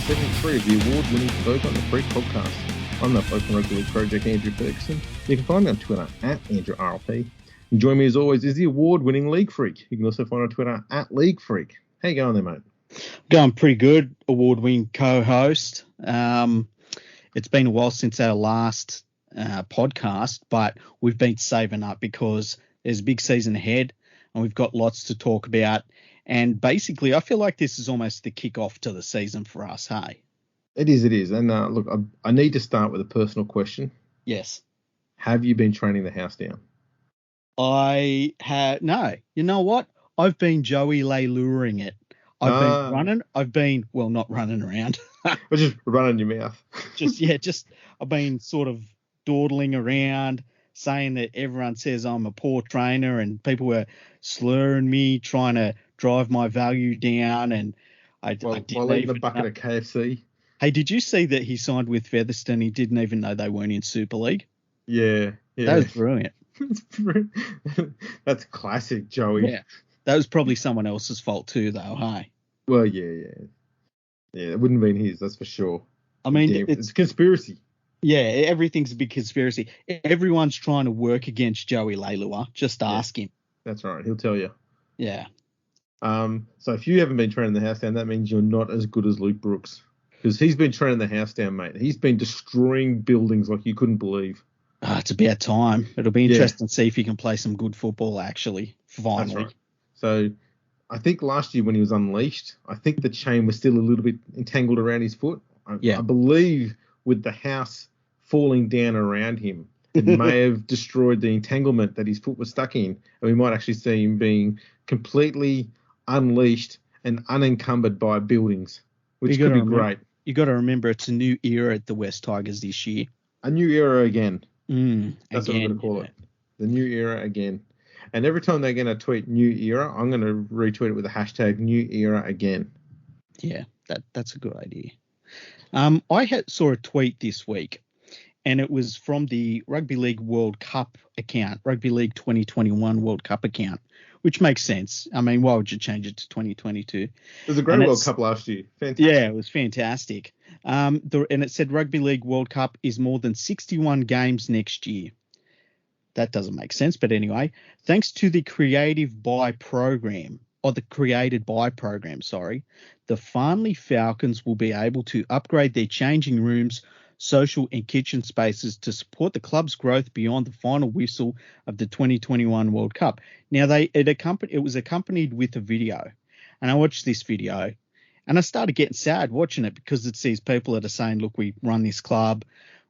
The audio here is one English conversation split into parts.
Segment 3 of the award-winning Fergo and The Freak podcast. I'm the Folk and Rugby League Project, Andrew Ferguson. You can find me on Twitter at AndrewRLP. And join me as always is the award-winning LeagueFreak. You can also find on Twitter at LeagueFreak. How you going there, mate? Going pretty good, award-winning co-host. It's been a while since our last podcast, but we've been saving up because there's a big season ahead and we've got lots to talk about. And basically, I feel like this is almost the kick-off to the season for us, hey? It is. And look, I need to start with a personal question. Yes. Have you been training the house down? I have. No. You know what? I've been Joey Leiluring it. I've not running around. Or just running your mouth. I've been sort of dawdling around, saying that everyone says I'm a poor trainer and people were slurring me, trying to drive my value down. And I didn't eating a bucket of KFC. Hey, did you see that he signed with Featherstone? He didn't even know they weren't in Super League. Yeah. That was brilliant. That's classic, Joey. Yeah. That was probably someone else's fault too, though, hey? Well, yeah. Yeah, it wouldn't have been his, that's for sure. I mean, it's a conspiracy. Yeah, everything's a big conspiracy. Everyone's trying to work against Joey Leilua. Just ask him. That's right. He'll tell you. Yeah. So if you haven't been training the house down, that means you're not as good as Luke Brooks. Because he's been training the house down, mate. He's been destroying buildings like you couldn't believe. It's about time. It'll be interesting to see if he can play some good football, actually, finally. That's right. So I think last year when he was unleashed, I think the chain was still a little bit entangled around his foot. I believe with the house falling down around him, it may have destroyed the entanglement that his foot was stuck in. And we might actually see him being completely unleashed and unencumbered by buildings, which could be great. You got to remember it's a new era at the West Tigers this year. A new era again. That's again, what I'm going to call it. The new era again. And every time they're going to tweet new era, I'm going to retweet it with the hashtag new era again. Yeah, that's a good idea. I saw a tweet this week, and it was from the Rugby League World Cup account, Rugby League 2021 World Cup account, which makes sense. I mean, why would you change it to 2022? It was a great World Cup last year. Fantastic. Yeah, it was fantastic. And it said Rugby League World Cup is more than 61 games next year. That doesn't make sense, but anyway, thanks to the Created by program, the Farnley Falcons will be able to upgrade their changing rooms, social and kitchen spaces to support the club's growth beyond the final whistle of the 2021 World Cup. Now, it was accompanied with a video, and I watched this video, and I started getting sad watching it because it's these people that are saying, look, we run this club,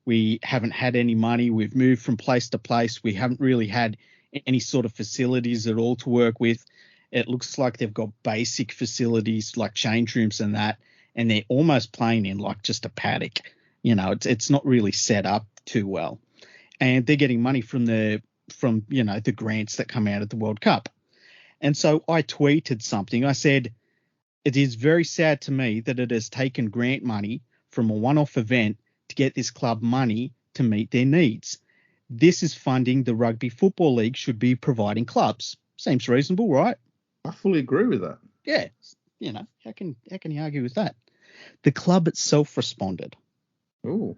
we haven't had any money, we've moved from place to place, we haven't really had any sort of facilities at all to work with. It looks like they've got basic facilities like change rooms and that, and they're almost playing in like just a paddock. You know, it's not really set up too well, and they're getting money from the grants that come out of the World Cup. And so I tweeted something. I said, it is very sad to me that it has taken grant money from a one-off event to get this club money to meet their needs. This is funding the Rugby Football League should be providing clubs. Seems reasonable, right? I fully agree with that. Yeah. You know, how can you argue with that? The club itself responded. Ooh.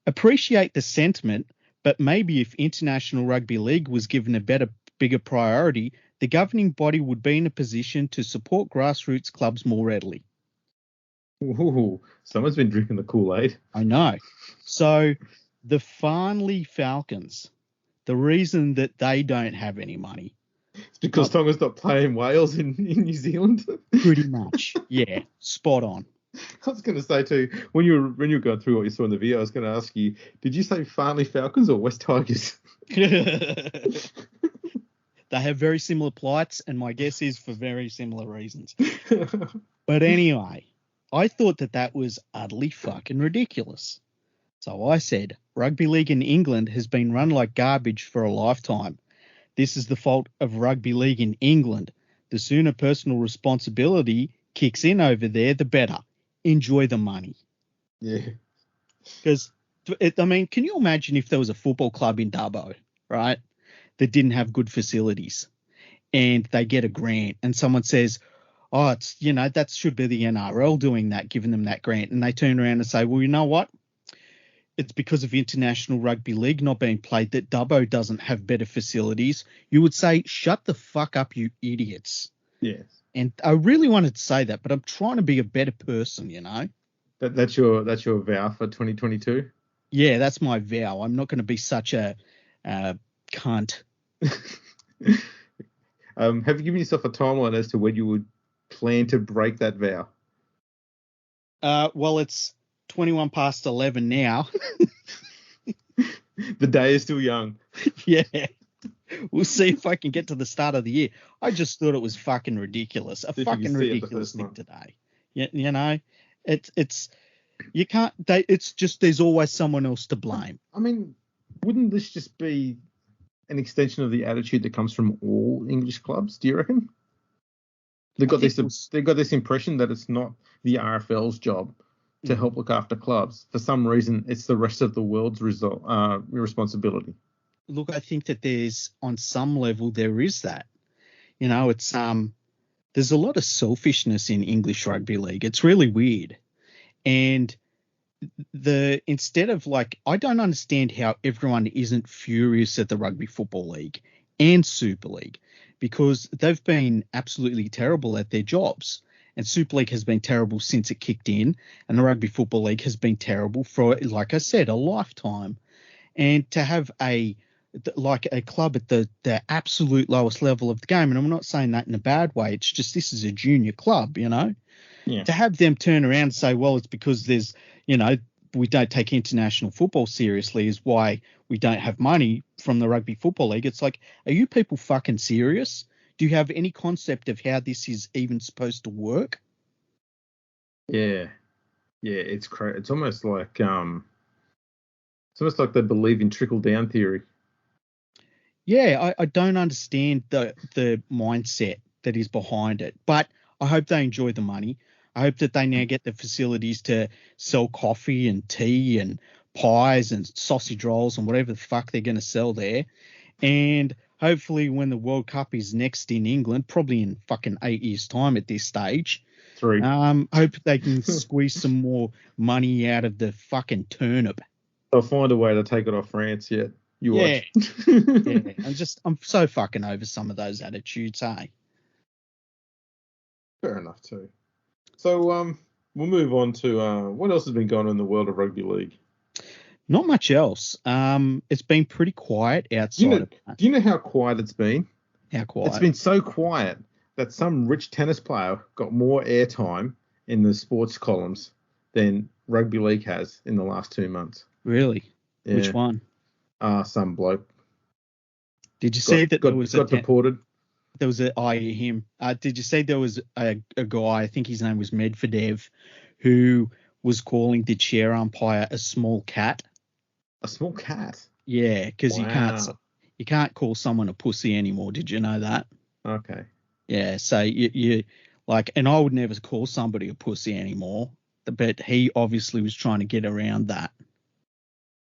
Appreciate the sentiment, but maybe if International Rugby League was given a bigger priority, the governing body would be in a position to support grassroots clubs more readily. Ooh, someone's been drinking the Kool-Aid. I know. So the Farnley Falcons, the reason that they don't have any money. It's because Tonga's not playing Wales in New Zealand. Pretty much. Yeah, spot on. I was going to say too, when you were going through what you saw in the video, I was going to ask you, did you say Farnley Falcons or West Tigers? They have very similar plights, and my guess is for very similar reasons. But anyway, I thought that was utterly fucking ridiculous. So I said, Rugby League in England has been run like garbage for a lifetime. This is the fault of Rugby League in England. The sooner personal responsibility kicks in over there, the better. Enjoy the money. Yeah. Because, I mean, can you imagine if there was a football club in Dubbo, right, that didn't have good facilities and they get a grant and someone says, oh, it's, that should be the NRL doing that, giving them that grant. And they turn around and say, well, you know what? It's because of International Rugby League not being played that Dubbo doesn't have better facilities. You would say, shut the fuck up, you idiots. Yes. And I really wanted to say that, but I'm trying to be a better person, That's your vow for 2022? Yeah, that's my vow. I'm not going to be such a cunt. Have you given yourself a timeline as to when you would plan to break that vow? Well, it's 21 past 11 now. The day is still young. Yeah. We'll see if I can get to the start of the year. I just thought it was fucking ridiculous. A fucking ridiculous thing today. It's you can't. It's just there's always someone else to blame. I mean, wouldn't this just be an extension of the attitude that comes from all English clubs? Do you reckon? They've got this impression that it's not the RFL's job to help look after clubs. For some reason, it's the rest of the world's responsibility. Look, I think that on some level there is that. It's there's a lot of selfishness in English rugby league. It's really weird. And instead of I don't understand how everyone isn't furious at the Rugby Football League and Super League, because they've been absolutely terrible at their jobs. And Super League has been terrible since it kicked in, and the Rugby Football League has been terrible for, like I said, a lifetime. And to have a club at the absolute lowest level of the game, and I'm not saying that in a bad way, it's just this is a junior club, Yeah. To have them turn around and say, well, it's because there's, we don't take international football seriously is why we don't have money from the Rugby Football League. It's like, are you people fucking serious? Do you have any concept of how this is even supposed to work? Yeah, it's crazy. It's almost like they believe in trickle down theory. Yeah, I don't understand the mindset that is behind it, but I hope they enjoy the money. I hope that they now get the facilities to sell coffee and tea and pies and sausage rolls and whatever the fuck they're going to sell there. And hopefully when the World Cup is next in England, probably in fucking 8 years' time at this stage, 3. Hope they can squeeze some more money out of the fucking turnip. They'll find a way to take it off France yet. You watch. Yeah. I'm so fucking over some of those attitudes, hey? Fair enough too. So we'll move on to what else has been going on in the world of rugby league. Not much else. It's been pretty quiet outside of that. Do you know how quiet it's been? How quiet? It's been so quiet that some rich tennis player got more airtime in the sports columns than rugby league has in the last 2 months. Really? Yeah. Which one? Some bloke. Did you see that there was got deported? There was him. Did you see there was a guy, I think his name was Medvedev, who was calling the chair umpire a small cat? A small cat? Yeah, because you can't call someone a pussy anymore. Did you know that? Okay. Yeah, so you and I would never call somebody a pussy anymore, but he obviously was trying to get around that.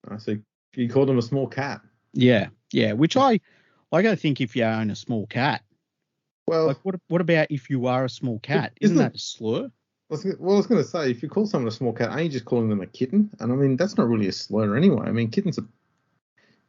I see. You called him a small cat. Yeah, which I think if you own a small cat. Well, what about if you are a small cat? Isn't that a slur? I was going to say, if you call someone a small cat, aren't you just calling them a kitten? And I mean, that's not really a slur anyway. I mean, kittens are,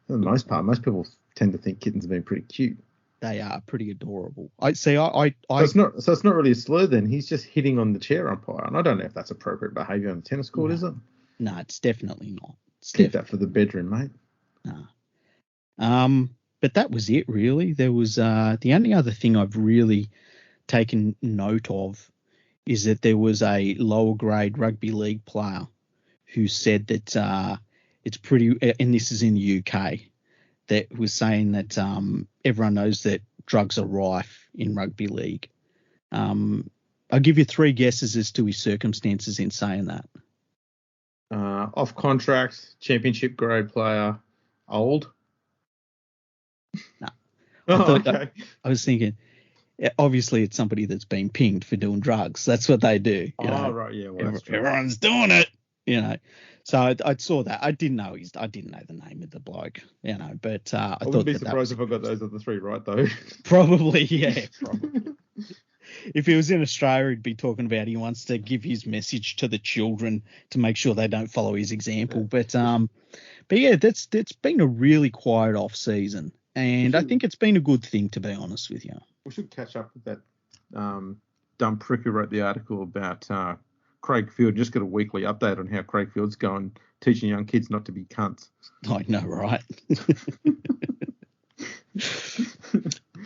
for the most part, most people tend to think kittens are being pretty cute. They are pretty adorable. So it's not really a slur then. He's just hitting on the chair umpire, and I don't know if that's appropriate behaviour on the tennis court, is it? No, it's definitely not. Keep that for the bedroom, mate. No. But that was it, really. There was the only other thing I've really taken note of is that there was a lower grade rugby league player who said that it's pretty, and this is in the UK, that was saying that everyone knows that drugs are rife in rugby league. I'll give you 3 guesses as to his circumstances in saying that. Off contract, championship grade player, old. No. Okay. I was thinking, obviously it's somebody that's been pinged for doing drugs. That's what they do. Right, yeah. Well, everyone's doing it, So I saw that. I didn't know the name of the bloke, but I wouldn't be surprised if I got those other 3 right though. Probably, yeah. Probably. if he was in Australia, he'd be talking about he wants to give his message to the children to make sure they don't follow his example. But yeah, that's been a really quiet off season, and I think it's been a good thing, to be honest with you. We should catch up with that dumb prick who wrote the article about Craig Field. Just get a weekly update on how Craig Field's going, teaching young kids not to be cunts. I know, right?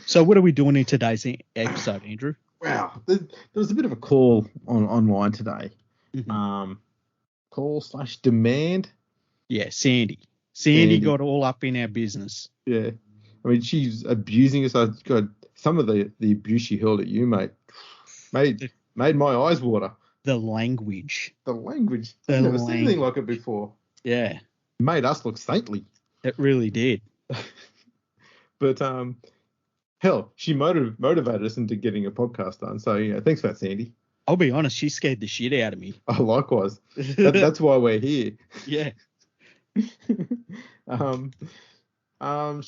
So what are we doing in today's episode, Andrew? Wow, there was a bit of a call online today. Mm-hmm. Call/demand. Yeah, Sandy got all up in our business. Yeah. I mean, she's abusing us. I've got some of the abuse she hurled at you, mate. Made my eyes water. The language. I've never seen anything like it before. Yeah. Made us look saintly. It really did. But hell, she motivated us into getting a podcast done. So yeah, thanks for that, Sandy. I'll be honest, she scared the shit out of me. Oh, likewise. That's why we're here. Yeah. She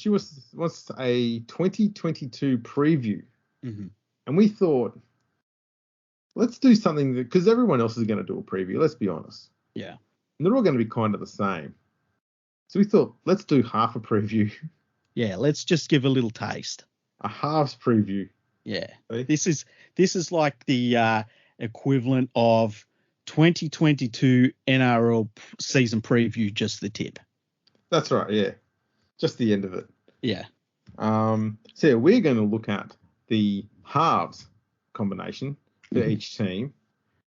wants a 2022 preview, mm-hmm. and we thought, let's do something because everyone else is going to do a preview. Let's be honest. Yeah. And they're all going to be kind of the same. So we thought, let's do half a preview. Yeah, let's just give a little taste. A halves preview. Yeah. See? This is like the equivalent of 2022 NRL season preview, just the tip. That's right, yeah. Just the end of it. Yeah. So yeah, we're going to look at the halves combination for each team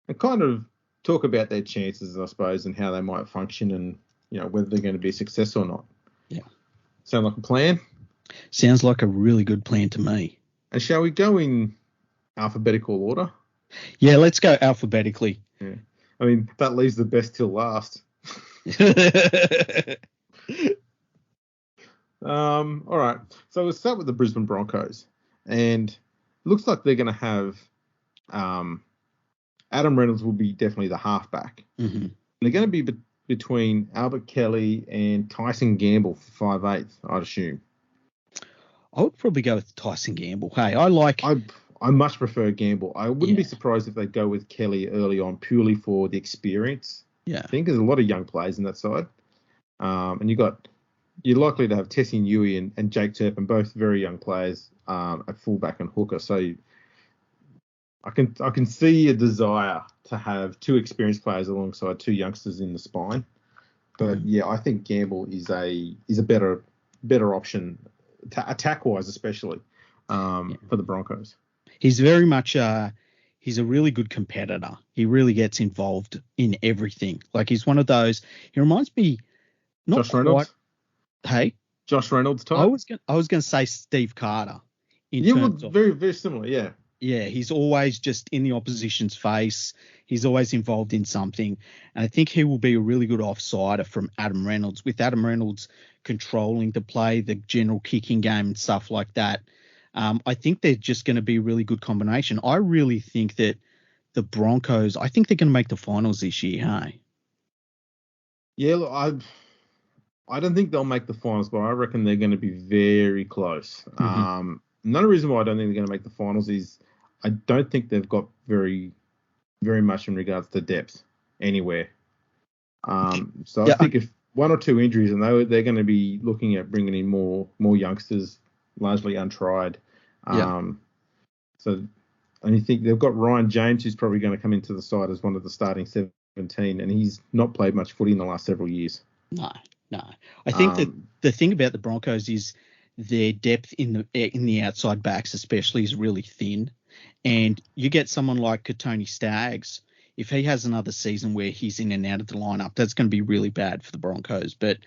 and kind of talk about their chances, I suppose, and how they might function and, whether they're going to be a success or not. Yeah. Sound like a plan? Sounds like a really good plan to me. And shall we go in alphabetical order? Yeah, let's go alphabetically. Yeah. I mean, that leaves the best till last. All right. So we'll start with the Brisbane Broncos. And it looks like they're going to have Adam Reynolds will be definitely the halfback. Mm-hmm. They're going to be between Albert Kelly and Tyson Gamble for 5'8", I'd assume. I would probably go with Tyson Gamble. Hey, I much prefer Gamble. I wouldn't be surprised if they go with Kelly early on purely for the experience. Yeah. I think there's a lot of young players in that side. And you're likely to have Tessie Newey and Jake Turpin, both very young players at fullback and hooker. So I can see a desire to have two experienced players alongside two youngsters in the spine. But yeah, I think Gamble is a better option, attack wise especially, for the Broncos. He's very much he's a really good competitor. He really gets involved in everything. Like he's one of those. He reminds me not Josh Reynolds. Hey, Josh Reynolds type. I was going to say Steve Carter. Very very similar. Yeah. Yeah, he's always just in the opposition's face. He's always involved in something. And I think he will be a really good offsider from Adam Reynolds, with Adam Reynolds controlling the play, the general kicking game and stuff like that. I think they're just going to be a really good combination. I really think that the Broncos, I think they're going to make the finals this year, hey? Yeah, look, I don't think they'll make the finals, but I reckon they're going to be very close. Mm-hmm. Another reason why I don't think they're going to make the finals is I don't think they've got very, very much in regards to depth anywhere. I think if one or two injuries, and they're going to be looking at bringing in more youngsters, largely untried. So I think they've got Ryan James, who's probably going to come into the side as one of the starting 17, and he's not played much footy in the last several years. No. I think that the thing about the Broncos is their depth in the outside backs especially is really thin. And you get someone like Tony Staggs, if he has another season where he's in and out of the lineup, that's going to be really bad for the Broncos. But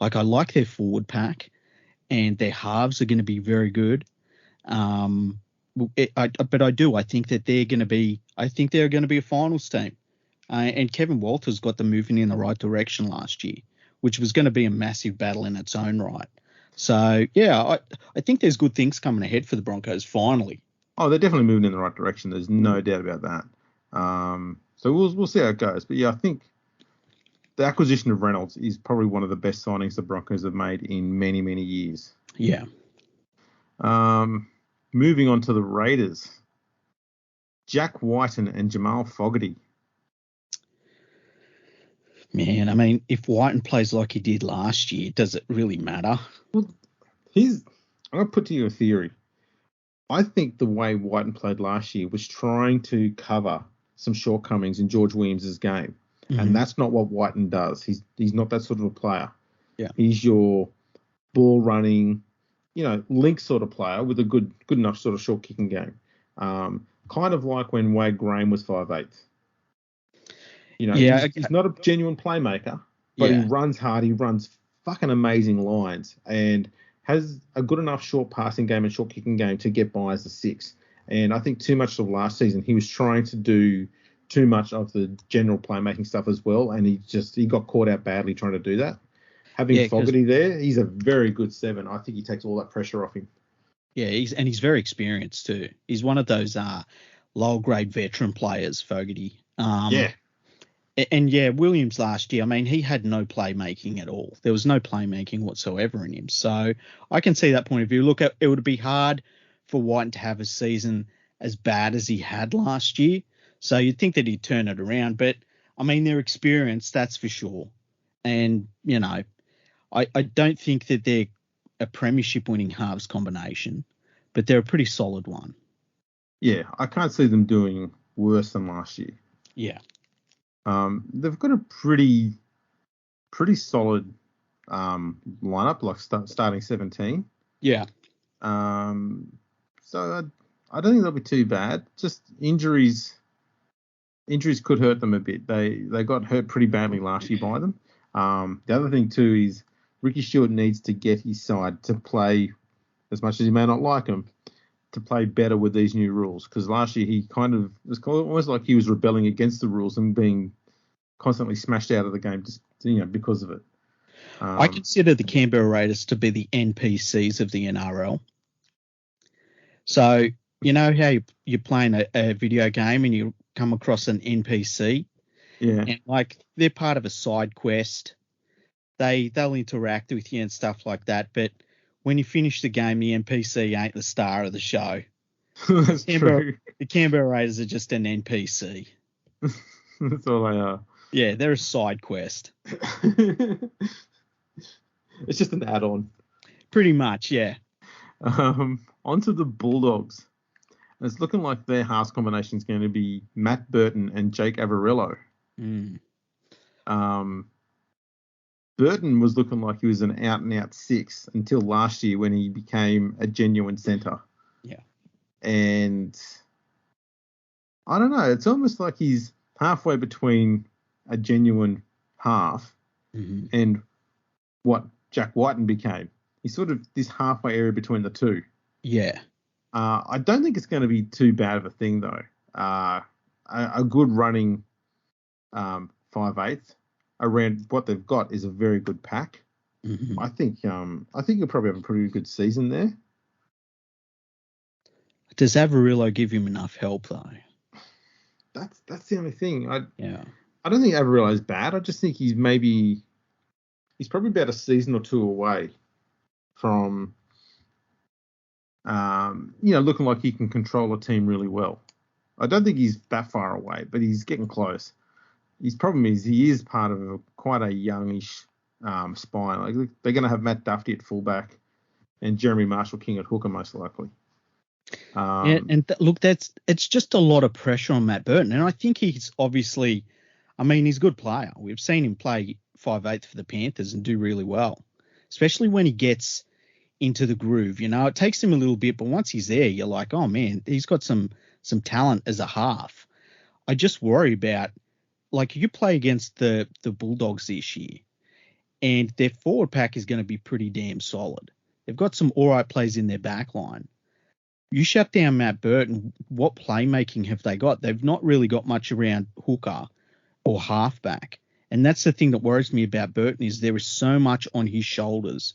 I like their forward pack, and their halves are going to be very good. I think that they're going to be a finals team. And Kevin Walters got them moving in the right direction last year, which was going to be a massive battle in its own right. So, yeah, I think there's good things coming ahead for the Broncos finally. Oh, they're definitely moving in the right direction. There's no doubt about that. So we'll see how it goes. But, yeah, I think the acquisition of Reynolds is probably one of the best signings the Broncos have made in many, many years. Yeah. Moving on to the Raiders. Jack Whiten and Jamal Fogarty. Man, I mean, if Whiten plays like he did last year, does it really matter? Well, I'm going to put to you a theory. I think the way Whiten played last year was trying to cover some shortcomings in George Williams' game. Mm-hmm. And that's not what Whiten does. He's not that sort of a player. Yeah. He's your ball running, link sort of player with a good enough sort of short kicking game. Kind of like when Wade Graham was 5'8". He's not a genuine playmaker, but he runs hard. He runs fucking amazing lines and has a good enough short passing game and short kicking game to get by as a 6. And I think too much of last season, he was trying to do too much of the general playmaking stuff as well. And he got caught out badly trying to do that. Having Fogarty there, he's a very good 7. I think he takes all that pressure off him. Yeah, he's very experienced too. He's one of those lower grade veteran players, Fogarty. And Williams last year, I mean, he had no playmaking at all. There was no playmaking whatsoever in him. So I can see that point of view. Look, it would be hard for Whiten to have a season as bad as he had last year. So you'd think that he'd turn it around. But, I mean, they're experienced, that's for sure. And, I don't think that they're a premiership winning halves combination, but they're a pretty solid one. Yeah, I can't see them doing worse than last year. Yeah. They've got a pretty solid lineup, like starting 17. Yeah. So I don't think they'll be too bad. Just injuries could hurt them a bit. They got hurt pretty badly last year by them. The other thing too is Ricky Stewart needs to get his side to play, as much as he may not like them, to play better with these new rules. Because last year he kind of was almost like he was rebelling against the rules and being constantly smashed out of the game just because of it. I consider the Canberra Raiders to be the NPCs of the NRL. So how you're playing a video game and you come across an NPC. Yeah. And they're part of a side quest. They'll interact with you and stuff like that. But when you finish the game, the NPC ain't the star of the show. That's true. The Canberra Raiders are just an NPC. That's all they are. Yeah, they're a side quest. It's just an add-on. Pretty much, yeah. Onto the Bulldogs. It's looking like their halves combination is going to be Matt Burton and Jake Averillo. Burton was looking like he was an out-and-out 6 until last year when he became a genuine centre. Yeah. And I don't know. It's almost like he's halfway between a genuine half and what Jack Whiten became. He's sort of this halfway area between the two. Yeah. I don't think it's going to be too bad of a thing, though. A good running 5/8 around what they've got is a very good pack. I think you'll probably have a pretty good season there. Does Averillo give him enough help, though? That's the only thing. I don't think Averillo is bad. I just think he's probably about a season or two away from looking like he can control a team really well. I don't think he's that far away, but he's getting close. His problem is he is part of quite a youngish spine. Like they're going to have Matt Duffy at fullback and Jeremy Marshall-King at hooker most likely. It's just a lot of pressure on Matt Burton, and I think he's obviously, he's a good player. We've seen him play 5/8 for the Panthers and do really well, especially when he gets into the groove. It takes him a little bit, but once he's there, you're like, oh man, he's got some talent as a half. I just worry about, you play against the Bulldogs this year, and their forward pack is going to be pretty damn solid. They've got some all right plays in their back line. You shut down Matt Burton, what playmaking have they got? They've not really got much around hooker or halfback. And that's the thing that worries me about Burton is there is so much on his shoulders.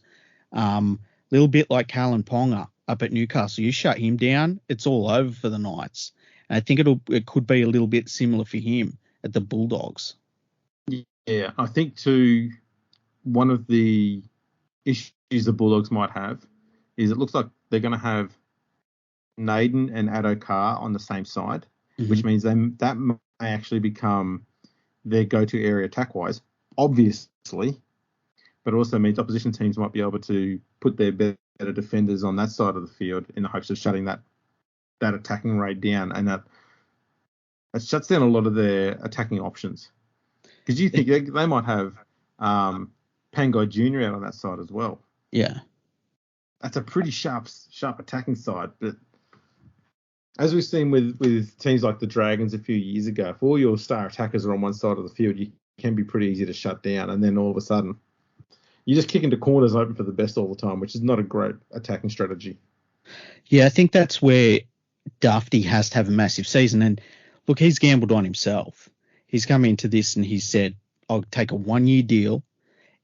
Little bit like Callan Ponga up at Newcastle. You shut him down, it's all over for the Knights. And I think it could be a little bit similar for him at the Bulldogs. Yeah, I think too, one of the issues the Bulldogs might have is it looks like they're going to have Naden and Addo Carr on the same side. which means that may actually become their go-to area attack-wise, obviously, but it also means opposition teams might be able to put their better defenders on that side of the field in the hopes of shutting that attacking rate down, and that shuts down a lot of their attacking options. Because you think they might have Pangai Jr. out on that side as well. Yeah. That's a pretty sharp attacking side, but as we've seen with teams like the Dragons a few years ago, if all your star attackers are on one side of the field, you can be pretty easy to shut down, and then all of a sudden you just kick into corners open for the best all the time, which is not a great attacking strategy. Yeah, I think that's where Dufty has to have a massive season. And look, he's gambled on himself. He's come into this and he said, I'll take a 1-year deal,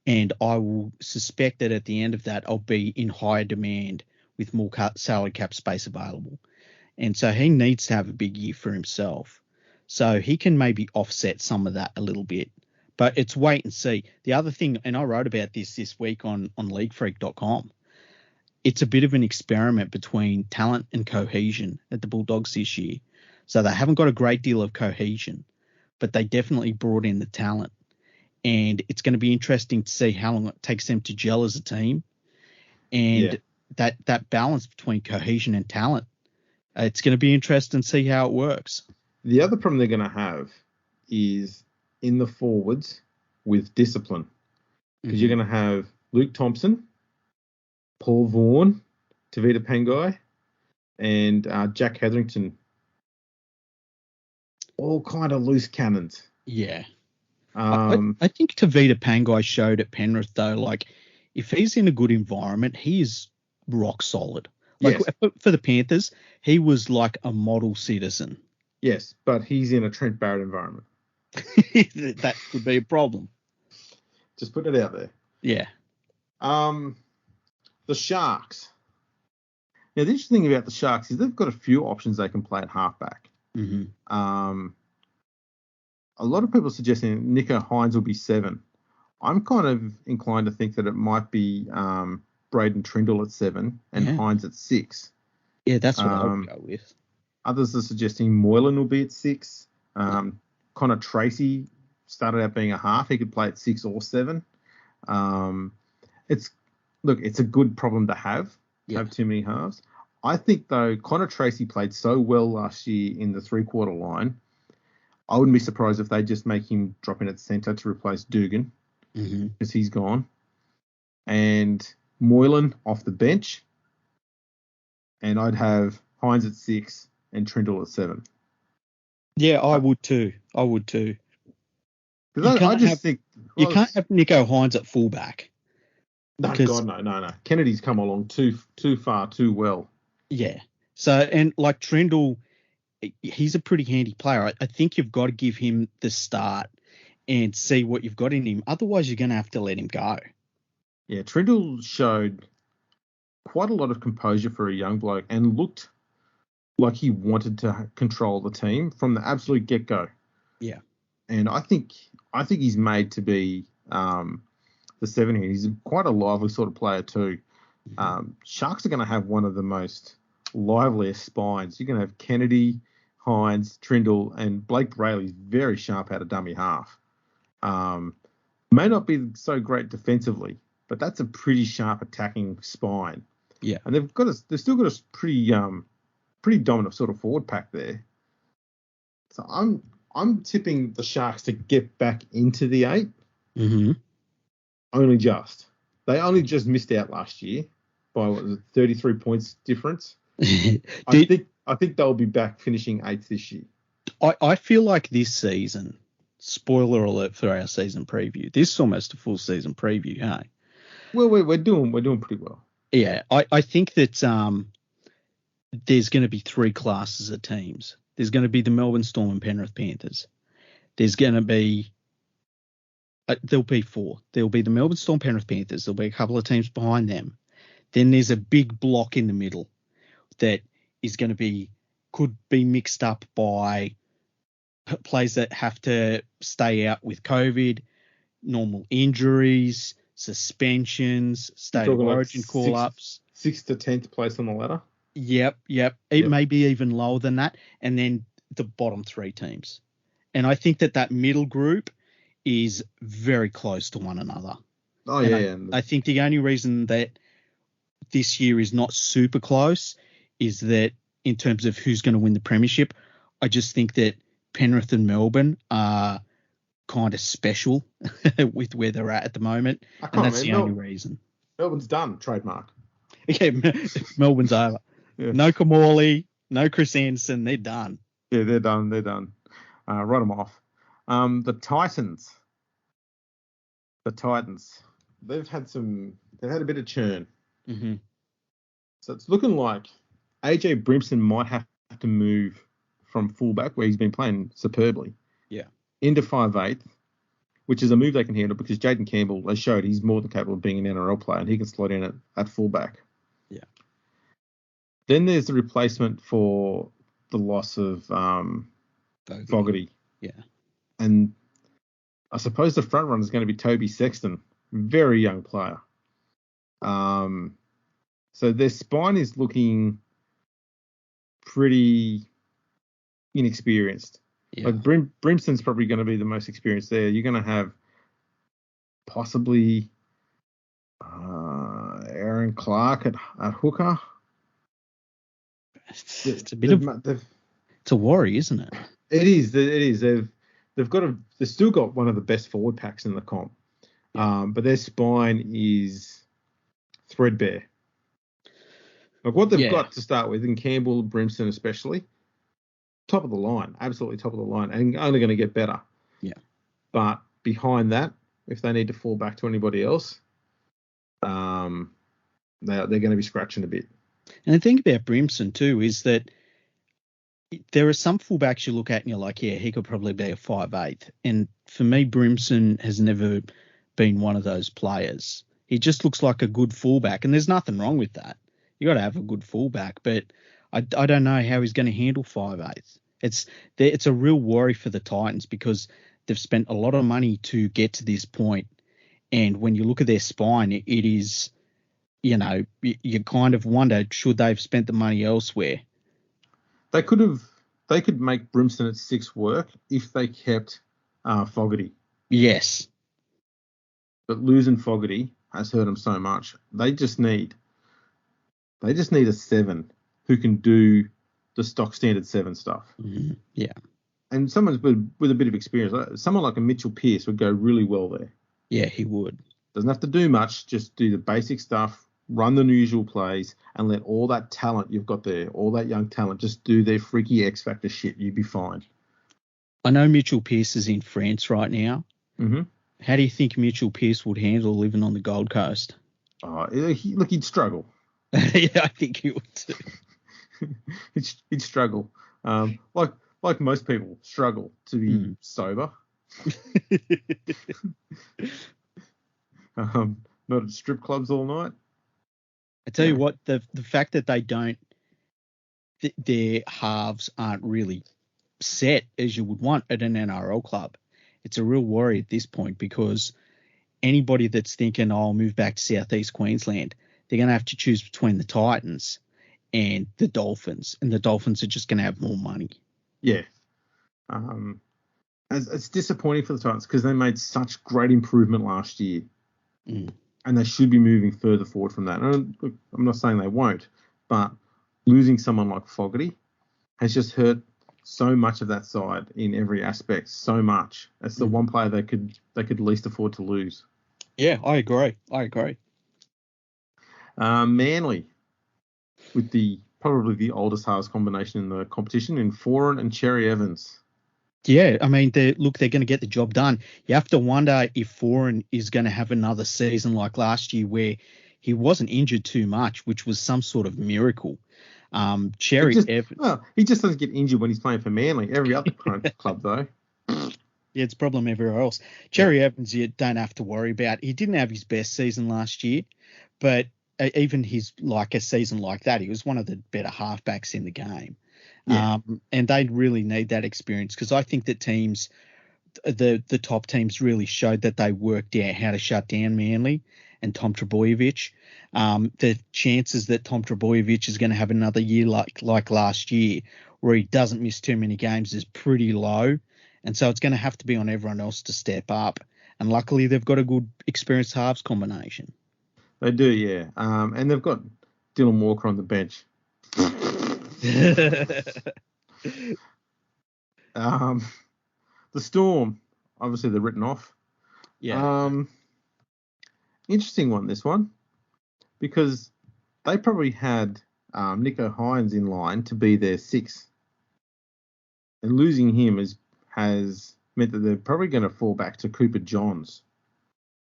and I will suspect that at the end of that, I'll be in higher demand with more salary cap space available. And so he needs to have a big year for himself. So he can maybe offset some of that a little bit. But it's wait and see. The other thing, and I wrote about this week on LeagueFreak.com, it's a bit of an experiment between talent and cohesion at the Bulldogs this year. So they haven't got a great deal of cohesion, but they definitely brought in the talent. And it's going to be interesting to see how long it takes them to gel as a team. And that balance between cohesion and talent, it's going to be interesting to see how it works. The other problem they're going to have is in the forwards with discipline. Because you're going to have Luke Thompson, Paul Vaughan, Tavita Pangai, and Jack Hetherington. All kind of loose cannons. Yeah. I think Tavita Pangai showed at Penrith, though, like, if he's in a good environment, he is rock solid. Like, for the Panthers, he was like a model citizen. Yes, but he's in a Trent Barrett environment. That could be a problem. Just put it out there. Yeah. The Sharks. Now, the interesting thing about the Sharks is they've got a few options they can play at halfback. A lot of people are suggesting Nico Hines will be 7. I'm kind of inclined to think that it might be Braden Trindle at 7 and Hines at 6. Yeah, that's what I would go with. Others are suggesting Moylan will be at 6. Connor Tracy started out being a half. He could play at 6 or 7. It's a good problem to have too many halves. I think, though, Connor Tracy played so well last year in the 3-quarter line, I wouldn't be surprised if they just make him drop in at centre to replace Dugan because he's gone. And Moylan off the bench. And I'd have Hines at 6 and Trindle at 7. Yeah, I would too. Because I just think... You can't have Nico Hines at fullback. No, God, no. Kennedy's come along too far, too well. Yeah. So, and like Trindle, he's a pretty handy player. I think you've got to give him the start and see what you've got in him. Otherwise, you're going to have to let him go. Yeah, Trindle showed quite a lot of composure for a young bloke and looked like he wanted to control the team from the absolute get-go. Yeah. And I think he's made to be the 7 here. He's quite a lively sort of player too. Sharks are going to have one of the most liveliest spines. You're going to have Kennedy, Hines, Trindle, and Blake Brayley's very sharp out of dummy half. May not be so great defensively, but that's a pretty sharp attacking spine. Yeah. And they've still got a pretty dominant sort of forward pack there. So I'm tipping the Sharks to get back into the 8. Only just. They only just missed out last year by 33 points difference. I think they'll be back finishing 8th this year. I feel like this season, spoiler alert for our season preview, this is almost a full season preview, hey? Well, we're doing pretty well. Yeah, I think that there's going to be 3 classes of teams. There's going to be the Melbourne Storm and Penrith Panthers. There's going to be there'll be 4. There'll be the Melbourne Storm, Penrith Panthers. There'll be a couple of teams behind them. Then there's a big block in the middle that is going to could be mixed up by players that have to stay out with COVID, normal injuries, suspensions, state of origin call-ups. 6th to 10th place on the ladder? Yep. It may be even lower than that. And then the bottom three teams. And I think that middle group is very close to one another. Oh, and yeah. I think the only reason that this year is not super close is that in terms of who's going to win the premiership, I just think that Penrith and Melbourne are kind of special with where they're at the moment. And that's the only reason. Melbourne's done, trademark. Yeah, Melbourne's over. Yeah. No Kamali, no Chris Anderson, they're done. Yeah, they're done. Write them off. The Titans. They've had a bit of churn. Mm-hmm. So it's looking like AJ Brimson might have to move from fullback, where he's been playing superbly, into 5'8", which is a move they can handle because Jaden Campbell has showed he's more than capable of being an NRL player and he can slot in at fullback. Yeah. Then there's the replacement for the loss of Fogarty. Yeah. And I suppose the front runner is going to be Toby Sexton, very young player. So their spine is looking pretty inexperienced. Yeah. Like Brimson's probably going to be the most experienced there. You're going to have possibly Aaron Clark at hooker. It's a bit it's a worry, isn't it? It is. They've still got one of the best forward packs in the comp. Yeah. But their spine is threadbare. Like what they've got to start with, and Campbell, Brimson especially, top of the line, absolutely top of the line, and only going to get better. Yeah. But behind that, if they need to fall back to anybody else, they're going to be scratching a bit. And the thing about Brimson too is that there are some fullbacks you look at and you're like, yeah, he could probably be a 5'8". And for me, Brimson has never been one of those players. He just looks like a good fullback, and there's nothing wrong with that. You got to have a good fullback, but I don't know how he's going to handle 5'8". It's a real worry for the Titans because they've spent a lot of money to get to this point, and when you look at their spine, it is, you kind of wonder, should they have spent the money elsewhere? They could make Brimson at 6 work if they kept Fogarty. Yes, but losing Fogarty has hurt them so much. They just need a 7 who can do the stock standard 7 stuff. Mm-hmm. Yeah. And someone with a bit of experience, someone like a Mitchell Pearce would go really well there. Yeah, he would. Doesn't have to do much, just do the basic stuff, run the usual plays, and let all that talent you've got there, all that young talent, just do their freaky X Factor shit. You'd be fine. I know Mitchell Pearce is in France right now. Mm-hmm. How do you think Mitchell Pearce would handle living on the Gold Coast? Oh, he'd struggle. Yeah, I think he would too. he'd struggle. Like most people struggle to be sober. Not at strip clubs all night. I tell you what, the fact that they don't, their halves aren't really set as you would want at an NRL club. It's a real worry at this point because anybody that's thinking, I'll move back to Southeast Queensland, they're going to have to choose between the Titans and the Dolphins, and the Dolphins are just going to have more money. Yeah. It's disappointing for the Titans because they made such great improvement last year. And they should be moving further forward from that. And I'm not saying they won't, but losing someone like Fogarty has just hurt so much of that side in every aspect, so much. That's the one player they could least afford to lose. Yeah, I agree. Manly, with probably the oldest halves combination in the competition in Foran and Cherry Evans. Yeah, I mean, they're going to get the job done. You have to wonder if Foran is going to have another season like last year where he wasn't injured too much, which was some sort of miracle. Cherry Evans. Well, he just doesn't get injured when he's playing for Manly. Every other club, though. Yeah, it's a problem everywhere else. Cherry Evans, you don't have to worry about. He didn't have his best season last year, but even a season like that, he was one of the better halfbacks in the game. Yeah. And they really need that experience because I think that the top teams really showed that they worked out how to shut down Manly, and Tom Trbojevic. The chances that Tom Trbojevic is going to have another year like last year, where he doesn't miss too many games, is pretty low. And so it's going to have to be on everyone else to step up. And luckily, they've got a good experienced halves combination. They do, yeah. And they've got Dylan Walker on the bench. The Storm, obviously they're written off. Yeah. Interesting one, this one, because they probably had Nico Hines in line to be their 6th. And losing him has meant that they're probably going to fall back to Cooper Johns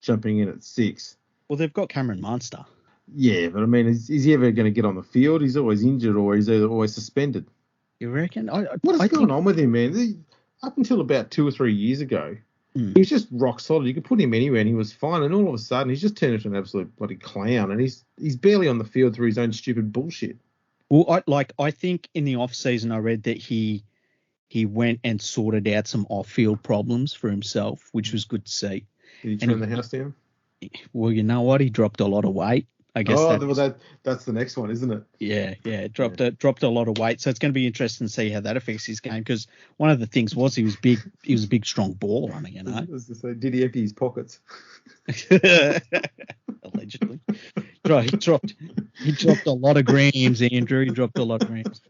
jumping in at 6. Well, they've got Cameron Munster. Yeah, but I mean, is he ever going to get on the field? He's always injured or he's always suspended. You reckon? What is going on with him, man? Up until about 2 or 3 years ago, he was just rock solid. You could put him anywhere and he was fine. And all of a sudden, he's just turned into an absolute bloody clown. And he's barely on the field through his own stupid bullshit. Well, I think in the off season, I read that he went and sorted out some off-field problems for himself, which was good to see. Did he turn the house down? Well, you know what? He dropped a lot of weight. I guess. That's the next one, isn't it? Yeah. Dropped a lot of weight. So it's going to be interesting to see how that affects his game, because one of the things was he was big. He was a big, strong ball runner. You know. I was to say, did he empty his pockets? Allegedly, he dropped a lot of grams. Andrew, he dropped a lot of grams.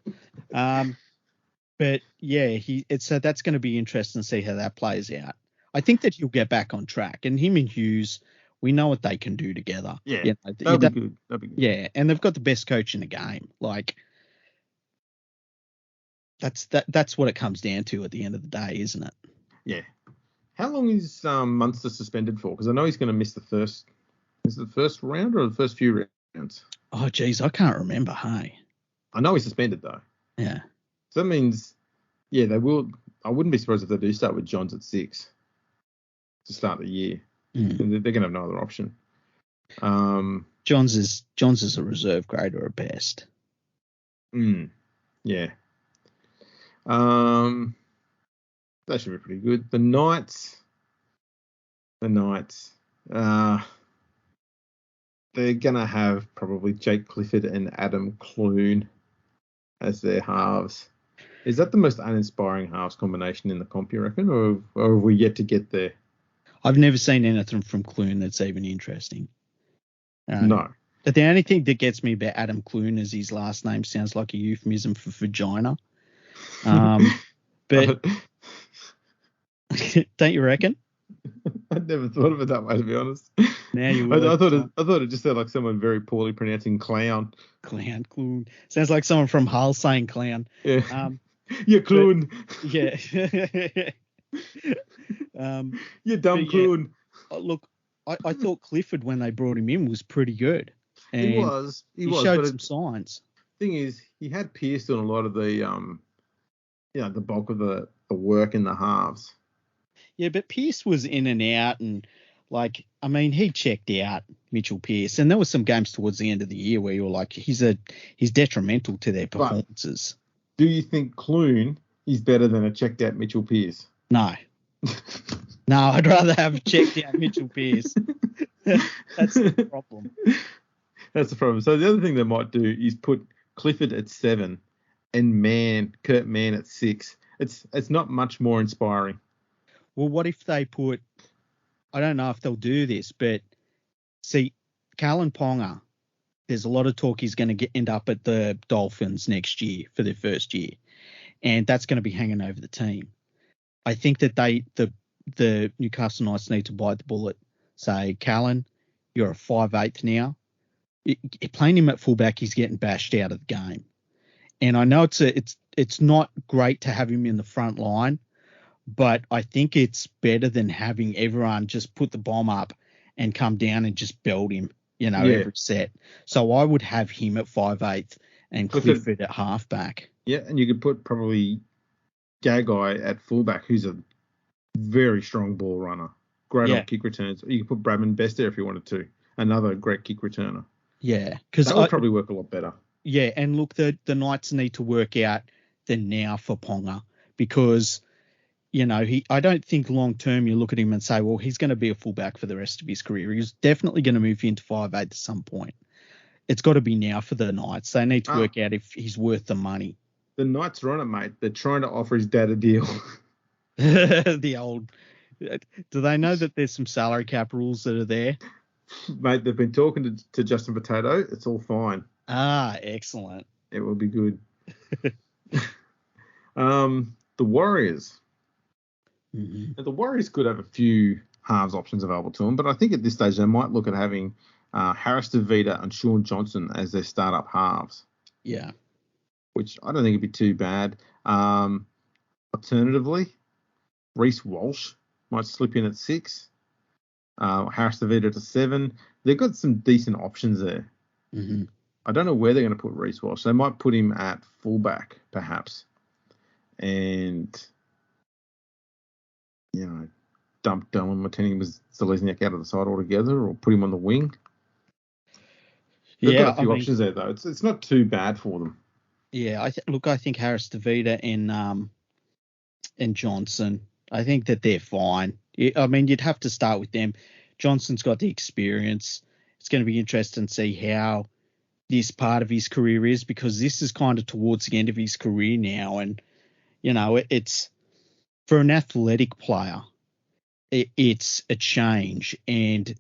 But yeah, so that's going to be interesting to see how that plays out. I think that he'll get back on track, and him and Hughes, we know what they can do together. Yeah, you know, that'll be good. Yeah, and they've got the best coach in the game. Like, that's what it comes down to at the end of the day, isn't it? Yeah. How long is Munster suspended for? Because I know he's going to miss the first. Is it the first round or the first few rounds? Oh, geez, I can't remember. Hey. I know he's suspended though. Yeah. So that means, yeah, they will. I wouldn't be surprised if they do start with Johns at 6 to start the year. They're going to have no other option. Johns is a reserve grader at best. Yeah. That should be pretty good. The Knights. They're going to have probably Jake Clifford and Adam Clune as their halves. Is that the most uninspiring halves combination in the comp, you reckon, or have we yet to get there? I've never seen anything from Clune that's even interesting. No. But the only thing that gets me about Adam Clune is his last name sounds like a euphemism for vagina. But don't you reckon? I'd never thought of it that way, to be honest. Now you I thought it just sounded like someone very poorly pronouncing clown. Clown, Clune. Sounds like someone from Hull saying clown. Yeah. Yeah, Clune. Yeah. You dumb Clune. Look, I thought Clifford, when they brought him in, was pretty good. And he showed some signs. Thing is, he had Pearce doing a lot of the the bulk of the work in the halves. Yeah, but Pearce was in and out, and he checked out Mitchell Pearce, and there were some games towards the end of the year where you were like, he's detrimental to their performances. But do you think Clune is better than a checked out Mitchell Pearce? No. No, I'd rather have checked out Mitchell Pearce. That's the problem. That's the problem. So the other thing they might do is put Clifford at 7 and Kurt Mann at 6. It's not much more inspiring. Well, what if they put, I don't know if they'll do this, but see, Kalyn Ponga, there's a lot of talk he's going to end up at the Dolphins next year for their first year, and that's going to be hanging over the team. I think that the Newcastle Knights need to bite the bullet. Say, Kalyn, you're a 5'8" now. Playing him at fullback, he's getting bashed out of the game. And I know it's not great to have him in the front line, but I think it's better than having everyone just put the bomb up and come down and just belt him, every set. So I would have him at 5'8" and Clifford at halfback. Yeah, and you could put probably Gagai at fullback, who's a very strong ball runner. Great on kick returns. You could put Bradman Best there if you wanted to. Another great kick returner. Yeah. That would probably work a lot better. Yeah, and look, the Knights need to work out the now for Ponga, because I don't think long term you look at him and say, well, he's going to be a fullback for the rest of his career. He's definitely going to move into 5'8" at some point. It's got to be now for the Knights. They need to work out if he's worth the money. The Knights are on it, mate. They're trying to offer his dad a deal. The old. Do they know that there's some salary cap rules that are there? Mate, they've been talking to Justin Potato. It's all fine. Excellent. It will be good. The Warriors. Mm-hmm. Now, the Warriors could have a few halves options available to them, but I think at this stage they might look at having Harris DeVita and Sean Johnson as their startup halves. Yeah. Which I don't think would be too bad. Alternatively, Reece Walsh might slip in at 6. Harris DeVita to 7. They've got some decent options there. Mm-hmm. I don't know where they're going to put Reece Walsh. They might put him at fullback, perhaps, and dump Dylan Zelezniak out of the side altogether, or put him on the wing. They've got a few options there, though. It's not too bad for them. Yeah, I think Harris DeVita and Johnson, I think that they're fine. I mean, you'd have to start with them. Johnson's got the experience. It's going to be interesting to see how this part of his career is, because this is kind of towards the end of his career now. And, it's for an athletic player, it's a change. And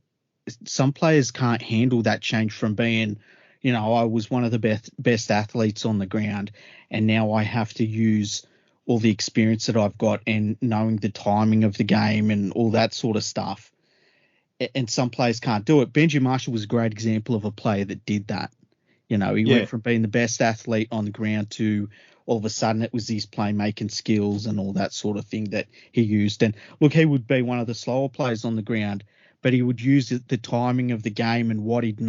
some players can't handle that change from being, I was one of the best athletes on the ground, and now I have to use all the experience that I've got and knowing the timing of the game and all that sort of stuff. And some players can't do it. Benji Marshall was a great example of a player that did that. He went from being the best athlete on the ground to all of a sudden it was his playmaking skills and all that sort of thing that he used. And look, he would be one of the slower players on the ground, but he would use the timing of the game and what he'd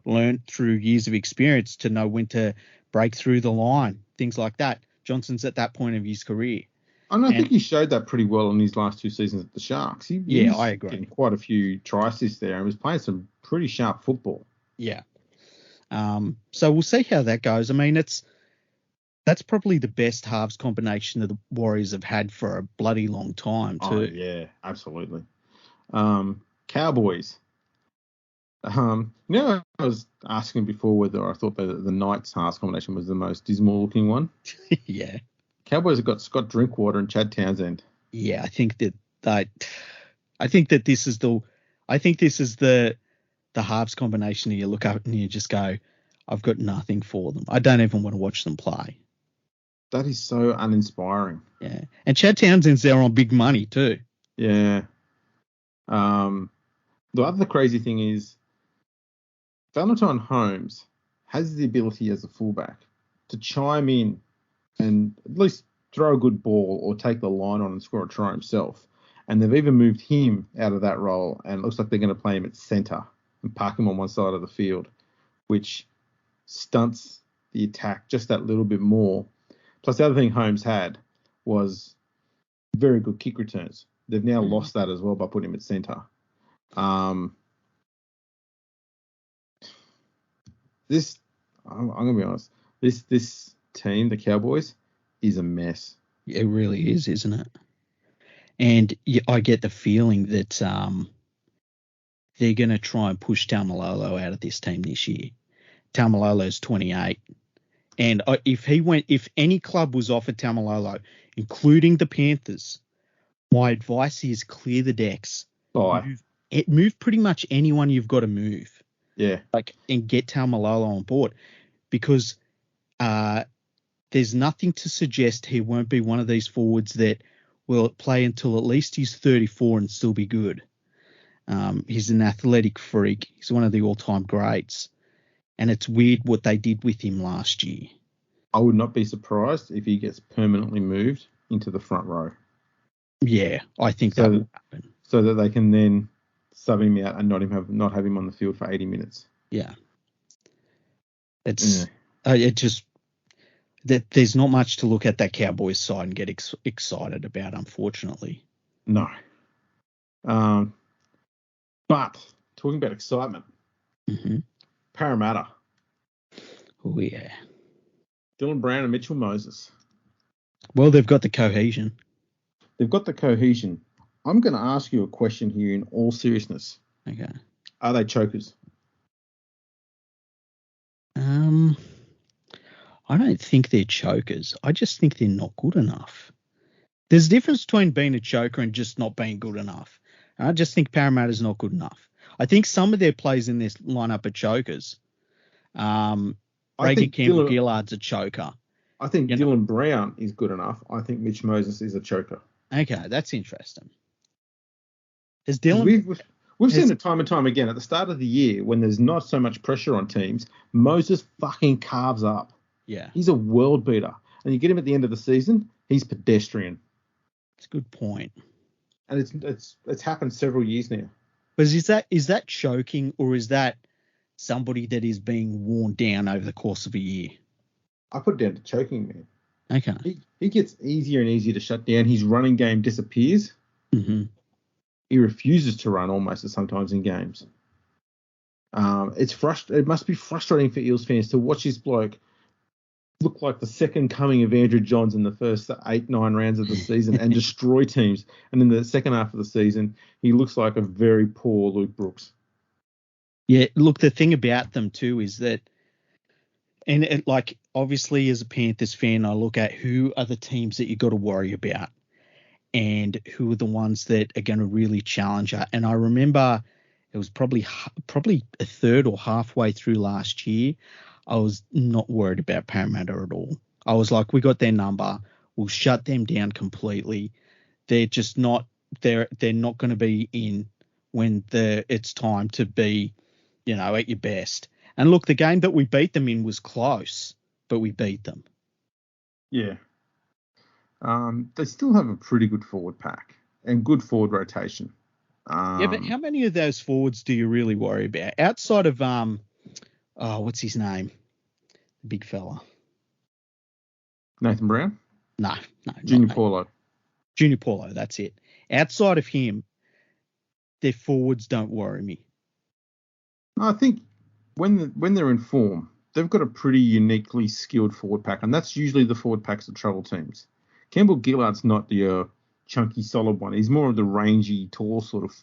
learned through years of experience to know when to break through the line, things like that. Johnson's at that point of his career. And I think he showed that pretty well in his last 2 seasons at the Sharks. I agree. Getting quite a few try assists there and was playing some pretty sharp football. Yeah. So we'll see how that goes. I mean, that's probably the best halves combination that the Warriors have had for a bloody long time too. Oh, yeah, absolutely. Cowboys. I was asking before whether I thought the Knights halves combination was the most dismal looking one. Yeah. Cowboys have got Scott Drinkwater and Chad Townsend. Yeah, I think that this is the halves combination that you look up and you just go, I've got nothing for them. I don't even want to watch them play. That is so uninspiring. Yeah. And Chad Townsend's there on big money too. Yeah. The other crazy thing is Valentine Holmes has the ability as a fullback to chime in and at least throw a good ball or take the line on and score a try himself. And they've even moved him out of that role, and it looks like they're going to play him at centre and park him on one side of the field, which stunts the attack just that little bit more. Plus, the other thing Holmes had was very good kick returns. They've now lost that as well by putting him at centre. I'm going to be honest. This team, the Cowboys, is a mess. It really is, isn't it? And I get the feeling that they're going to try and push Taumalolo out of this team this year. Taumalolo's 28. And if any club was offered Taumalolo, including the Panthers, my advice is clear the decks. Move pretty much anyone you've got to move. Yeah. And get Taumalolo on board, because there's nothing to suggest he won't be one of these forwards that will play until at least he's 34 and still be good. He's an athletic freak. He's one of the all-time greats. And it's weird what they did with him last year. I would not be surprised if he gets permanently moved into the front row. Yeah, I think that will happen. So that they can then sub him out and not have him on the field for 80 minutes. Yeah. There's not much to look at that Cowboys side and get excited about, unfortunately. No. But talking about excitement, Parramatta. Oh, yeah. Dylan Brown and Mitchell Moses. Well, they've got the cohesion. They've got the cohesion. I'm going to ask you a question here in all seriousness. Okay. Are they chokers? I don't think they're chokers. I just think they're not good enough. There's a difference between being a choker and just not being good enough. I just think Parramatta's not good enough. I think some of their plays in this lineup are chokers. Reagan Campbell-Gillard's a choker. I think Dylan Brown is good enough. I think Mitch Moses is a choker. Okay, that's interesting. Has Dylan... We've seen it time and time again. At the start of the year, when there's not so much pressure on teams, Moses fucking carves up. Yeah. He's a world beater. And you get him at the end of the season, he's pedestrian. That's a good point. And it's happened several years now. But is that choking, or is that somebody that is being worn down over the course of a year? I put it down to choking, man. Okay. He gets easier and easier to shut down. His running game disappears. Mm-hmm. He refuses to run almost sometimes in games. It must be frustrating for Eels fans to watch this bloke look like the second coming of Andrew Johns in the first 8-9 rounds of the season and destroy teams. And in the second half of the season, he looks like a very poor Luke Brooks. Yeah, look, the thing about them too is that, and like obviously as a Panthers fan, I look at who are the teams that you got to worry about and who are the ones that are going to really challenge her. And I remember it was probably a third or halfway through last year, I was not worried about Parramatta at all. I was like, we got their number. We'll shut them down completely. They're just not. They're not going to be in when it's time to be, at your best. And look, the game that we beat them in was close, but we beat them. Yeah. They still have a pretty good forward pack and good forward rotation. Yeah, but how many of those forwards do you really worry about outside of what's his name? The big fella. Nathan Brown? No. Junior Paulo. Junior Paulo, that's it. Outside of him, their forwards don't worry me. I think when they're in form, they've got a pretty uniquely skilled forward pack, and that's usually the forward packs that trouble teams. Campbell-Gillard's not the chunky, solid one. He's more of the rangy, tall sort of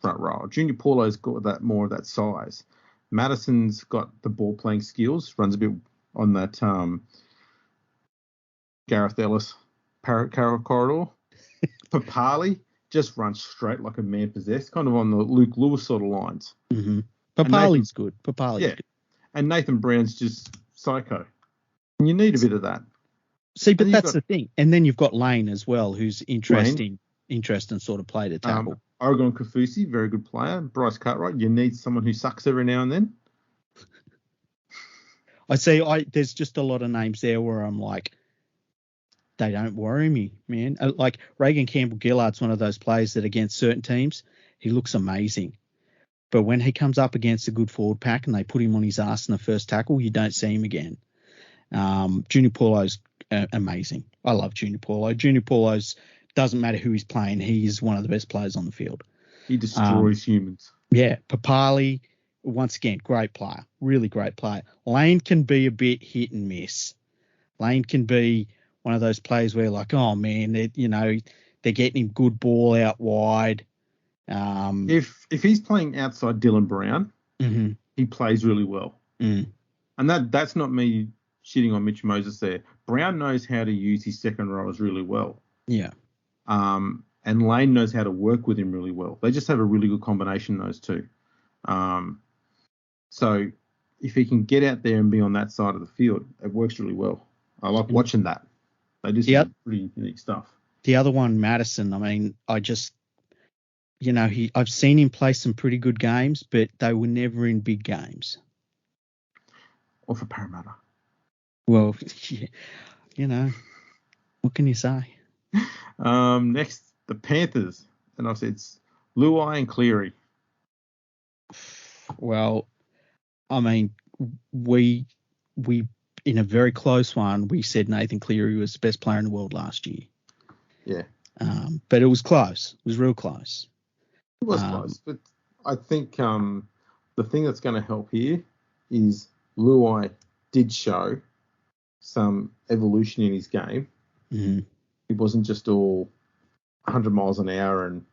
front row. Junior Paulo's got more of that size. Madison's got the ball playing skills, runs a bit on that Gareth Ellis corridor. Papali just runs straight like a man possessed, kind of on the Luke Lewis sort of lines. Mm-hmm. Papali's good. Good. And Nathan Brown's just psycho. And you need a bit of that. See, but that's the thing. And then you've got Lane as well, who's interesting sort of play to tackle. Oregon Kafusi, very good player. Bryce Cartwright, you need someone who sucks every now and then. There's just a lot of names there where I'm like, they don't worry me, man. Like Reagan Campbell-Gillard's one of those players that against certain teams, he looks amazing. But when he comes up against a good forward pack and they put him on his ass in the first tackle, you don't see him again. Junior Paulo's amazing. I love Junior Paulo. Junior Paulo's doesn't matter who he's playing. He is one of the best players on the field. He destroys humans. Yeah. Papali, once again, great player. Really great player. Lane can be a bit hit and miss. Lane can be one of those players where like, oh man, they're getting him good ball out wide. If he's playing outside Dylan Brown, mm-hmm. he plays really well. Mm. And that's not me shitting on Mitch Moses there. Brown knows how to use his second rowers really well. Yeah. And Lane knows how to work with him really well. They just have a really good combination, those two. So if he can get out there and be on that side of the field, it works really well. I like watching that. They do some pretty unique stuff. The other one, Madison, I mean, I've seen him play some pretty good games, but they were never in big games. Or for Parramatta. Well, what can you say? Next, the Panthers. And I said it's Luai and Cleary. Well, I mean, we in a very close one, we said Nathan Cleary was the best player in the world last year. Yeah. But it was close. It was real close. It was close. But I think the thing that's going to help here is Luai did show some evolution in his game. Mm-hmm. It wasn't just all 100 miles an hour and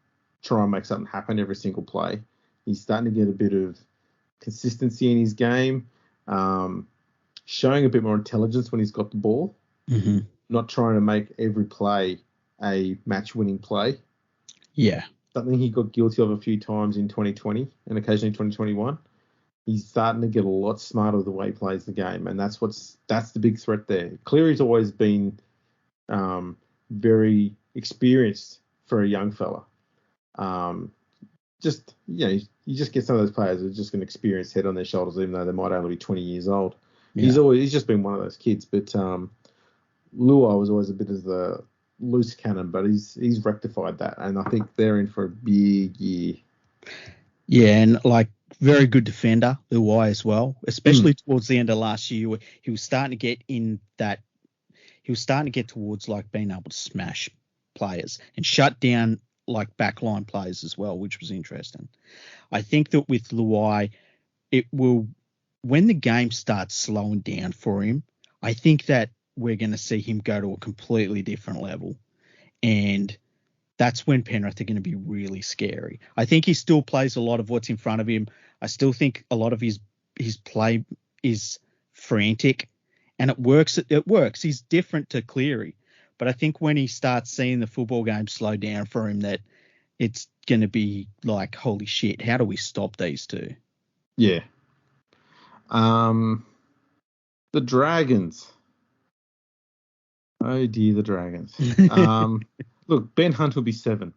try and make something happen every single play. He's starting to get a bit of consistency in his game, showing a bit more intelligence when he's got the ball, not trying to make every play a match-winning play. Yeah. Something he got guilty of a few times in 2020 and occasionally 2021. He's starting to get a lot smarter with the way he plays the game, and that's the big threat there. Cleary's always been very experienced for a young fella. You just get some of those players who are just an experienced head on their shoulders, even though they might only be 20 years old. Yeah. He's just been one of those kids. But Luai was always a bit of the loose cannon, but he's rectified that, and I think they're in for a big year. Yeah, and very good defender, Luai as well, especially towards the end of last year where he was starting to get towards being able to smash players and shut down backline players as well, which was interesting. I think that with Luai, when the game starts slowing down for him, I think that we're going to see him go to a completely different level. And that's when Penrith are going to be really scary. I think he still plays a lot of what's in front of him. I still think a lot of his play is frantic, and it works. It works. He's different to Cleary. But I think when he starts seeing the football game slow down for him, that it's going to be holy shit, how do we stop these two? Yeah. The Dragons. Oh, dear, the Dragons. Look, Ben Hunt will be 7.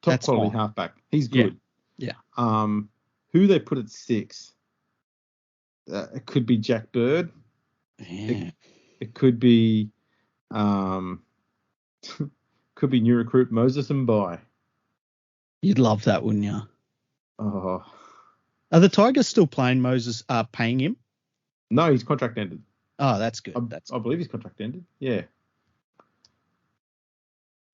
Top That's quality halfback. He's good. Yeah. Who they put at 6? It could be Jack Bird. Yeah. It could be new recruit Moses Mbai. You'd love that, wouldn't you? Oh. Are the Tigers still paying him? No, his contract ended. Oh, that's good. I believe his contract ended. Yeah.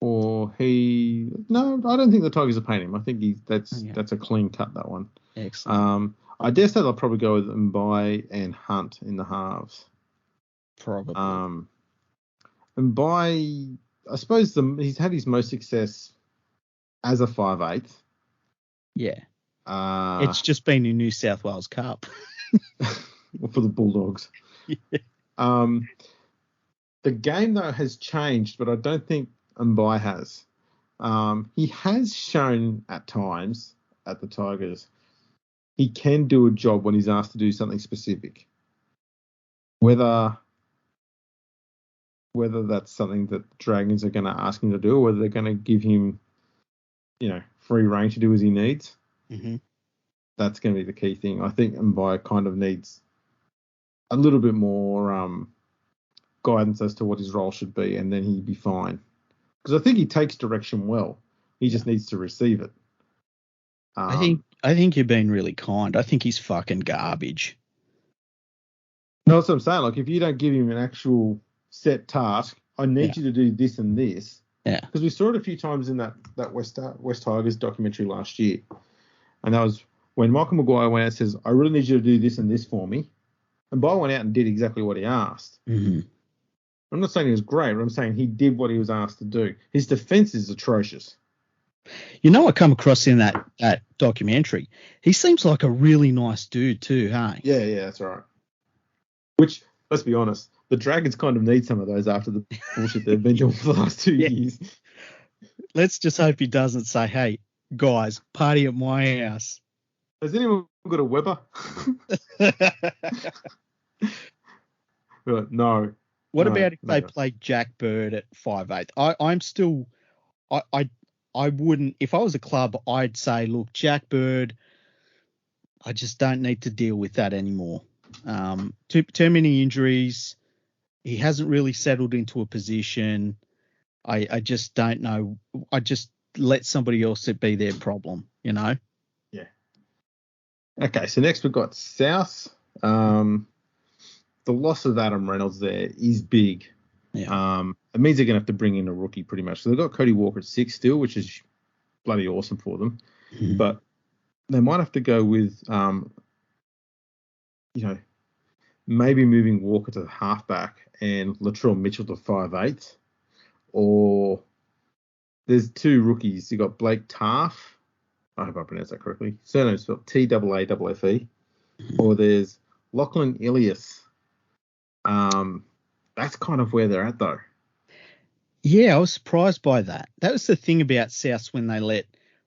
Or no, I don't think the Tigers are paying him. I think that's a clean cut, that one. Excellent. I dare say they'll probably go with Mbai and Hunt in the halves. Probably. Mbai, I suppose he's had his most success as a 5'8". Yeah. It's just been in New South Wales Cup. For the Bulldogs. Yeah. The game, though, has changed, but I don't think Mbai has. He has shown at times at the Tigers he can do a job when he's asked to do something specific. Whether that's something that the Dragons are going to ask him to do, or whether they're going to give him, free rein to do as he needs. Mm-hmm. That's going to be the key thing. I think Mbai kind of needs a little bit more guidance as to what his role should be, and then he'd be fine. Because I think he takes direction well. He just needs to receive it. I think you're being really kind. I think he's fucking garbage. No, that's what I'm saying. If you don't give him an actual set task, I need you to do this and this. Yeah. Because we saw it a few times in that West Tigers documentary last year. And that was when Michael Maguire went out and says, I really need you to do this and this for me. And Bai went out and did exactly what he asked. Mm-hmm. I'm not saying he was great, but I'm saying he did what he was asked to do. His defense is atrocious. I come across in that documentary. He seems like a really nice dude too, hey? Yeah, that's right. Which, let's be honest, the Dragons kind of need some of those after the bullshit they've been doing for the last 2 years. Let's just hope he doesn't say, hey, guys, party at my house. Has anyone got a Weber? No. What about if they play Jack Bird at 5'8"? I wouldn't, if I was a club, I'd say, look, Jack Bird, I just don't need to deal with that anymore. Too many injuries. He hasn't really settled into a position. I just don't know. I just let somebody else be their problem, Yeah. Okay, so next we've got South. The loss of Adam Reynolds there is big. Yeah. It means they're going to have to bring in a rookie pretty much. So they've got Cody Walker at 6 still, which is bloody awesome for them. Mm-hmm. But they might have to go with, maybe moving Walker to the halfback and Latrell Mitchell to 5'8", or there's two rookies. You got Blake Taff. I hope I pronounced that correctly. Surname's spelled Taaffe. Or there's Lachlan Ilias. That's kind of where they're at, though. Yeah, I was surprised by that. That was the thing about Souths when they let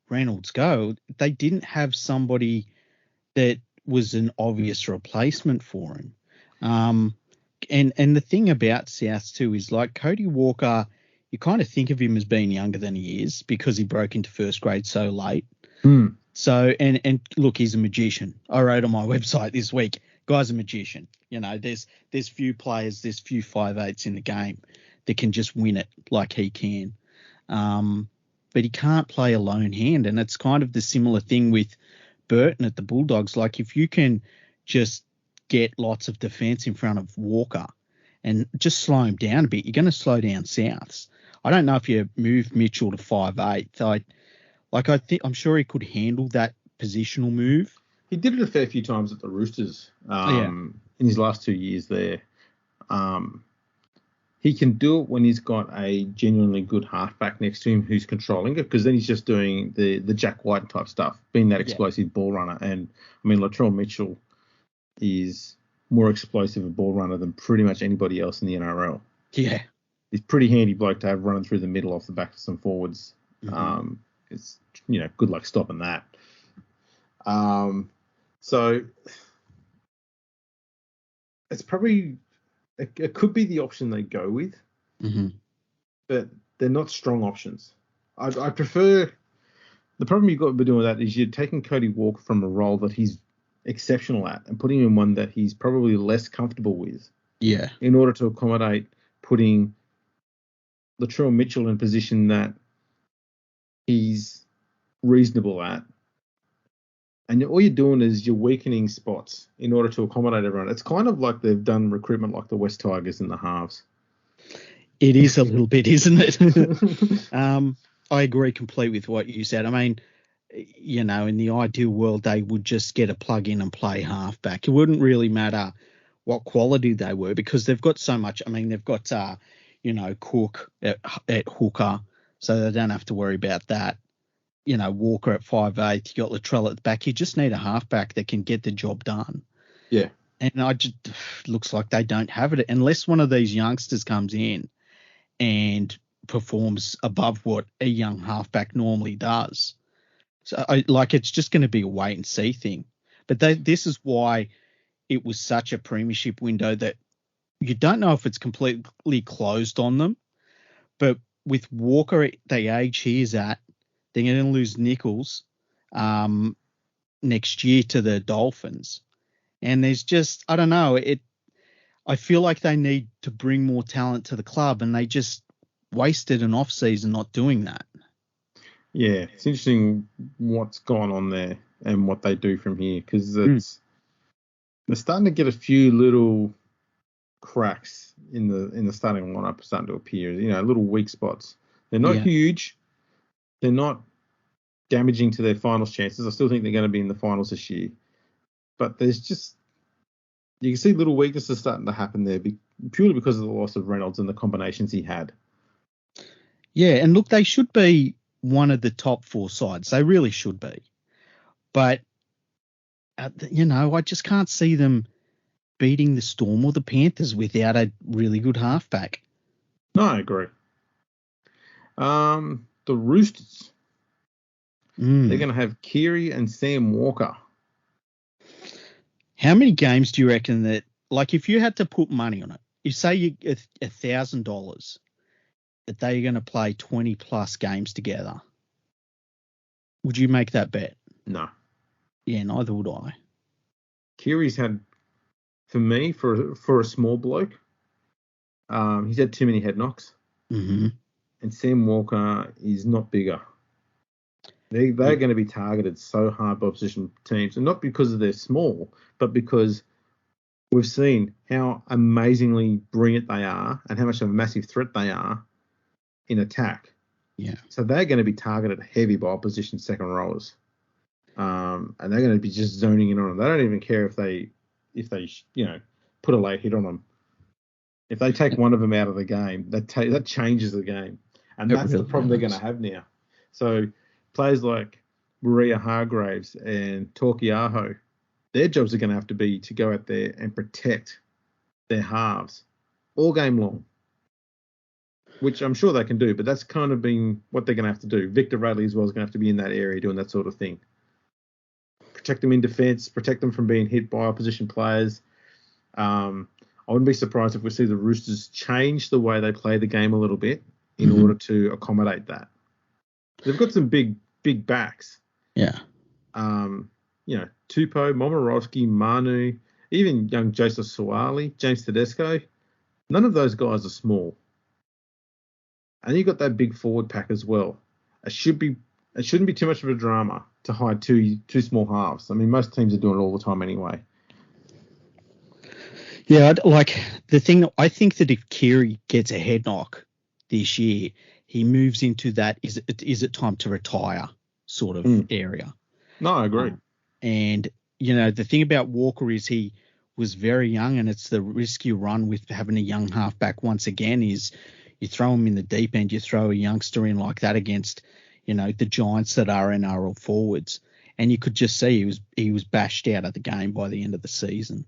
Reynolds go. They didn't have somebody that was an obvious replacement for him. And the thing about Souths too is like Cody Walker, you kind of think of him as being younger than he is because he broke into first grade so late. So, and look, he's a magician. I wrote on my website this week, guy's a magician. You know, there's few players, there's few 5'8" in the game that can just win it like he can. But he can't play a lone hand. And it's kind of the similar thing with Burton at the Bulldogs. Like if you can just get lots of defence in front of Walker and just slow him down a bit, you're going to slow down Souths. I don't know if you move Mitchell to 5'8". I'm sure he could handle that positional move. He did it a fair few times at the Roosters in his last 2 years there. He can do it when he's got a genuinely good halfback next to him who's controlling it, because then he's just doing the Jack White type stuff, being that explosive ball runner. And, I mean, Latrell Mitchell is more explosive a ball runner than pretty much anybody else in the NRL. Yeah. He's pretty handy bloke to have running through the middle off the back of some forwards. It's, good luck stopping that. So it's probably, it could be the option they go with, but they're not strong options. I prefer, the problem you've got with doing that is you're taking Cody Walker from a role that he's exceptional at and putting him in one that he's probably less comfortable with. Yeah. In order to accommodate putting Latrell Mitchell in a position that he's reasonable at. And all you're doing is you're weakening spots in order to accommodate everyone. It's kind of like they've done recruitment like the West Tigers and the Halves. It is a little bit, isn't it? I agree completely with what you said. I mean, in the ideal world, they would just get a plug in and play halfback. It wouldn't really matter what quality they were because they've got so much. I mean, they've got, Cook at hooker, so they don't have to worry about that. Walker at 5'8", you got Latrell at the back. You just need a halfback that can get the job done. Yeah. And looks like they don't have it unless one of these youngsters comes in and performs above what a young halfback normally does. So it's just going to be a wait and see thing. But this is why it was such a premiership window that you don't know if it's completely closed on them. But with Walker at the age he is at, they're going to lose Nichols next year to the Dolphins. And there's just, I don't know, I feel like they need to bring more talent to the club, and they just wasted an off-season not doing that. Yeah, it's interesting what's gone on there and what they do from here, because they're starting to get a few little cracks in the starting lineup starting to appear, little weak spots. They're not huge. They're not damaging to their finals chances. I still think they're going to be in the finals this year. But there's just, you can see little weaknesses starting to happen there purely because of the loss of Reynolds and the combinations he had. Yeah, and look, they should be one of the top four sides. They really should be. But, I just can't see them beating the Storm or the Panthers without a really good halfback. No, I agree. The Roosters. They're going to have Keary and Sam Walker. How many games do you reckon that, like if you had to put money on it, you say you $1,000 that they're going to play 20 plus games together, would you make that bet? No. Yeah, neither would I. Keary's had, for me, for a small bloke, he's had too many head knocks. Mm-hmm. And Sam Walker is not bigger. They're going to be targeted so hard by opposition teams, and not because they're small, but because we've seen how amazingly brilliant they are and how much of a massive threat they are in attack. Yeah. So they're going to be targeted heavy by opposition second rowers, and they're going to be just zoning in on them. They don't even care if they put a late hit on them. If they take one of them out of the game, that changes the game. And that's the problem they're going to have now. So players like Maria Hargraves and Torquiaho, their jobs are going to have to be to go out there and protect their halves all game long, which I'm sure they can do, but that's kind of been what they're going to have to do. Victor Radley as well is going to have to be in that area doing that sort of thing. Protect them in defence, protect them from being hit by opposition players. I wouldn't be surprised if we see the Roosters change the way they play the game a little bit in order to accommodate that. They've got some big backs. Yeah. Tupou, Momorowski, Manu, even young Joseph Suwali, James Tedesco. None of those guys are small. And you've got that big forward pack as well. It shouldn't be too much of a drama to hide two small halves. I mean, most teams are doing it all the time anyway. Yeah, I think that if Keary gets a head knock this year, he moves into that is it time to retire sort of area. No, I agree. And, the thing about Walker is he was very young, and it's the risk you run with having a young halfback once again is you throw him in the deep end, you throw a youngster in like that against, the giants that are NRL forwards. And you could just see he was bashed out of the game by the end of the season.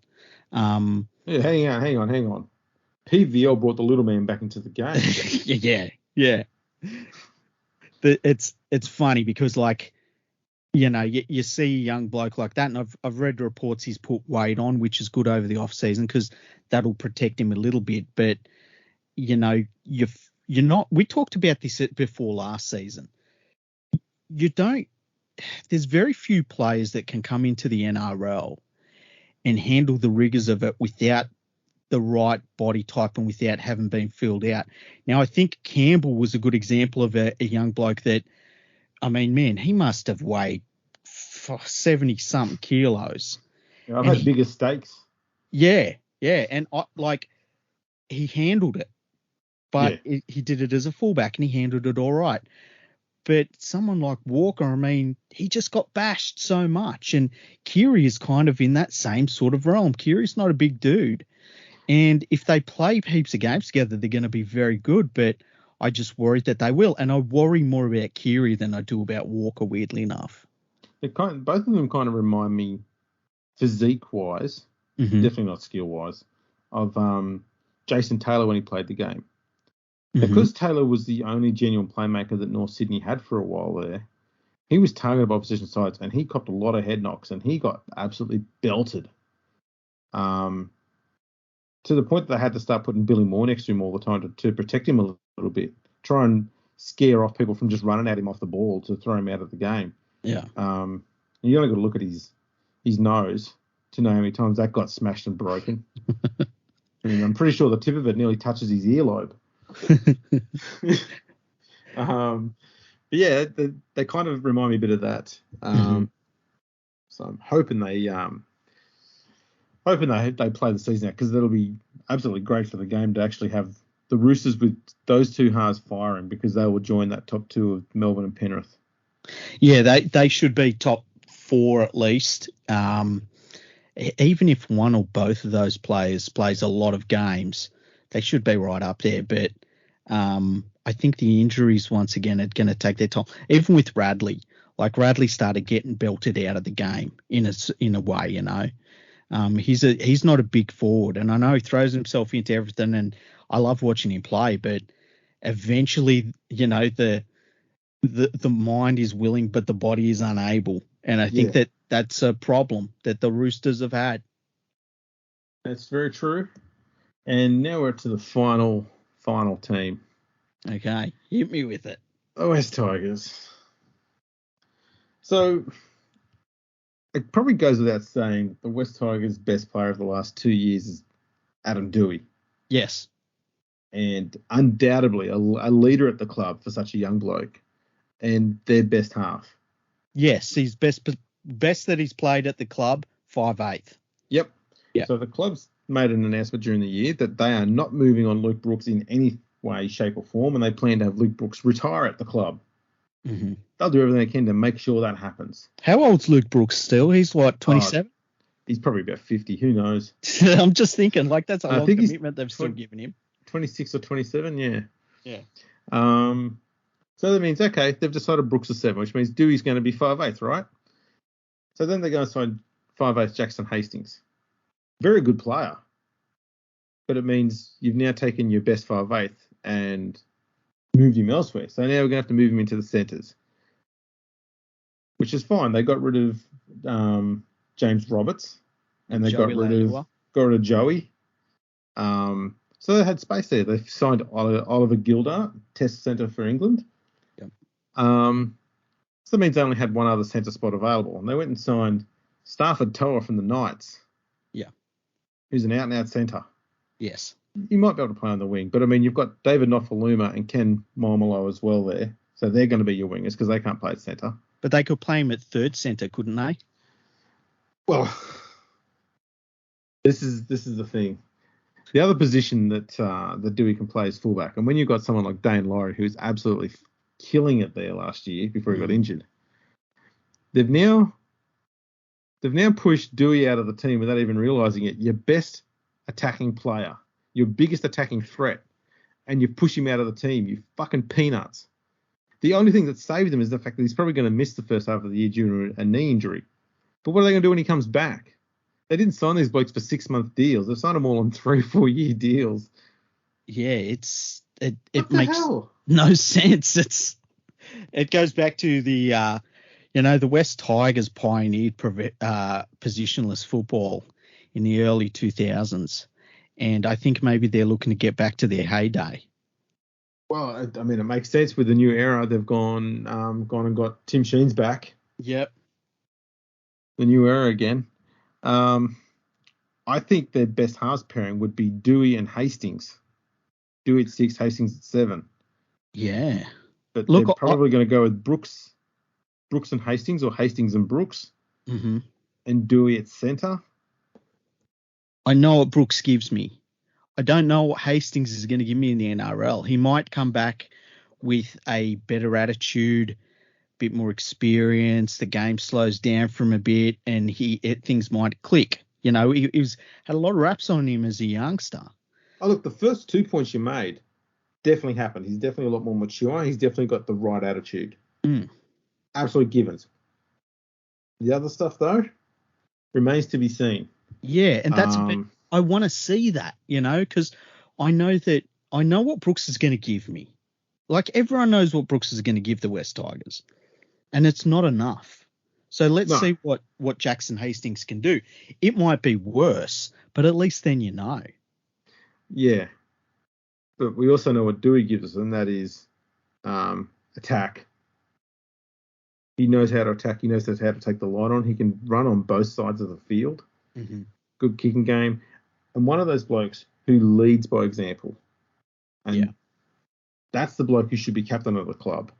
Hang on. PVL brought the little man back into the game. Yeah. It's funny because you see a young bloke like that, and I've read reports he's put weight on, which is good over the off season because that'll protect him a little bit. But you're not. We talked about this before last season. There's very few players that can come into the NRL and handle the rigors of it without the right body type and without having been filled out. Now, I think Campbell was a good example of a young bloke that, I mean, man, he must have weighed 70-something kilos. Yeah, I've had bigger stakes. Yeah. And he handled it. But he did it as a fullback and he handled it all right. But someone like Walker, I mean, he just got bashed so much. And Keary is kind of in that same sort of realm. Keary's not a big dude. And if they play heaps of games together, they're going to be very good. But I just worried that they will. And I worry more about Keary than I do about Walker, weirdly enough. Both of them kind of remind me, physique-wise, definitely not skill-wise, of Jason Taylor when he played the game. Because Taylor was the only genuine playmaker that North Sydney had for a while there, he was targeted by opposition sides and he copped a lot of head knocks and he got absolutely belted. To the point that they had to start putting Billy Moore next to him all the time to protect him a little bit, try and scare off people from just running at him off the ball to throw him out of the game. Yeah. You only got to look at his nose to know how many times that got smashed and broken. I mean, I'm pretty sure the tip of it nearly touches his earlobe. But yeah, they kind of remind me a bit of that. So I'm hoping they play the season out because that'll be absolutely great for the game to actually have the Roosters with those two halves firing because they will join that top two of Melbourne and Penrith. Yeah, they should be top four at least. Even if one or both of those players plays a lot of games, they should be right up there. But I think the injuries once again are going to take their toll. Even with Radley, Radley started getting belted out of the game in a way, He's not a big forward, and I know he throws himself into everything, and I love watching him play. But eventually, the mind is willing, but the body is unable, and I think that's a problem that the Roosters have had. That's very true. And now we're to the final team. Okay, hit me with it. The West Tigers. So it probably goes without saying the West Tigers' best player of the last 2 years is Adam Doueihi. Yes. And undoubtedly a leader at the club for such a young bloke and their best half. Yes, he's best that he's played at the club, 5'8". Yep. So the club's made an announcement during the year that they are not moving on Luke Brooks in any way, shape or form, and they plan to have Luke Brooks retire at the club. Mm-hmm. They'll do everything they can to make sure that happens. How old's Luke Brooks still? He's what, 27? He's probably about 50. Who knows? I'm just thinking, that's a long commitment they've still given him. 26 or 27, yeah. Yeah. So that means, okay, they've decided Brooks is 7, which means Dewey's going to be 5/8, right? So then they're going to sign 5/8 Jackson Hastings. Very good player. But it means you've now taken your best 5/8 and moved him elsewhere. So now we're going to have to move him into the centres, which is fine. They got rid of James Roberts and they got rid of Joey. So they had space there. They signed Oliver Gildart, Test centre for England. Yep. So that means they only had one other centre spot available. And they went and signed Stafford Toa from the Knights. Yeah. Who's an out-and-out centre. Yes. You might be able to play on the wing. But, I mean, you've got David Nofaluma and Ken Momolo as well there. So they're going to be your wingers because they can't play at centre. But they could play him at third centre, couldn't they? Well, this is the thing. The other position that Dewey can play is fullback. And when you've got someone like Dane Laurie, who's absolutely killing it there last year before he got injured, they've now pushed Dewey out of the team without even realising it. Your best attacking player, your biggest attacking threat, and you push him out of the team. You fucking peanuts. The only thing that saved him is the fact that he's probably going to miss the first half of the year due to a knee injury. But what are they going to do when he comes back? They didn't sign these blokes for 6-month deals. They've signed them all on 3-4 year deals. Yeah, it makes no sense. It goes back to the the West Tigers pioneered positionless football in the early 2000s, and I think maybe they're looking to get back to their heyday. Well, I mean, it makes sense with the new era. They've gone and got Tim Sheens back. Yep. The new era again. I think their best halves pairing would be Dewey and Hastings. Dewey at 6, Hastings at 7. Yeah. But they're probably going to go with Brooks and Hastings, or Hastings and Brooks. Mm-hmm. And Dewey at centre. I know what Brooks gives me. I don't know what Hastings is going to give me in the NRL. He might come back with a better attitude, bit more experience. The game slows down for him a bit, and things might click. He had a lot of raps on him as a youngster. Oh, look, the first 2 points you made definitely happened. He's definitely a lot more mature. He's definitely got the right attitude. Absolute givens. The other stuff, though, remains to be seen. Yeah, and that's a bit. I want to see that, because I know what Brooks is going to give me. Like, everyone knows what Brooks is going to give the West Tigers, and it's not enough. So let's see what Jackson Hastings can do. It might be worse, but at least then you know. Yeah. But we also know what Dewey gives us, and that is attack. He knows how to attack. He knows how to take the line on. He can run on both sides of the field. Mm-hmm. Good kicking game. And one of those blokes who leads by example. And that's the bloke who should be captain of the club.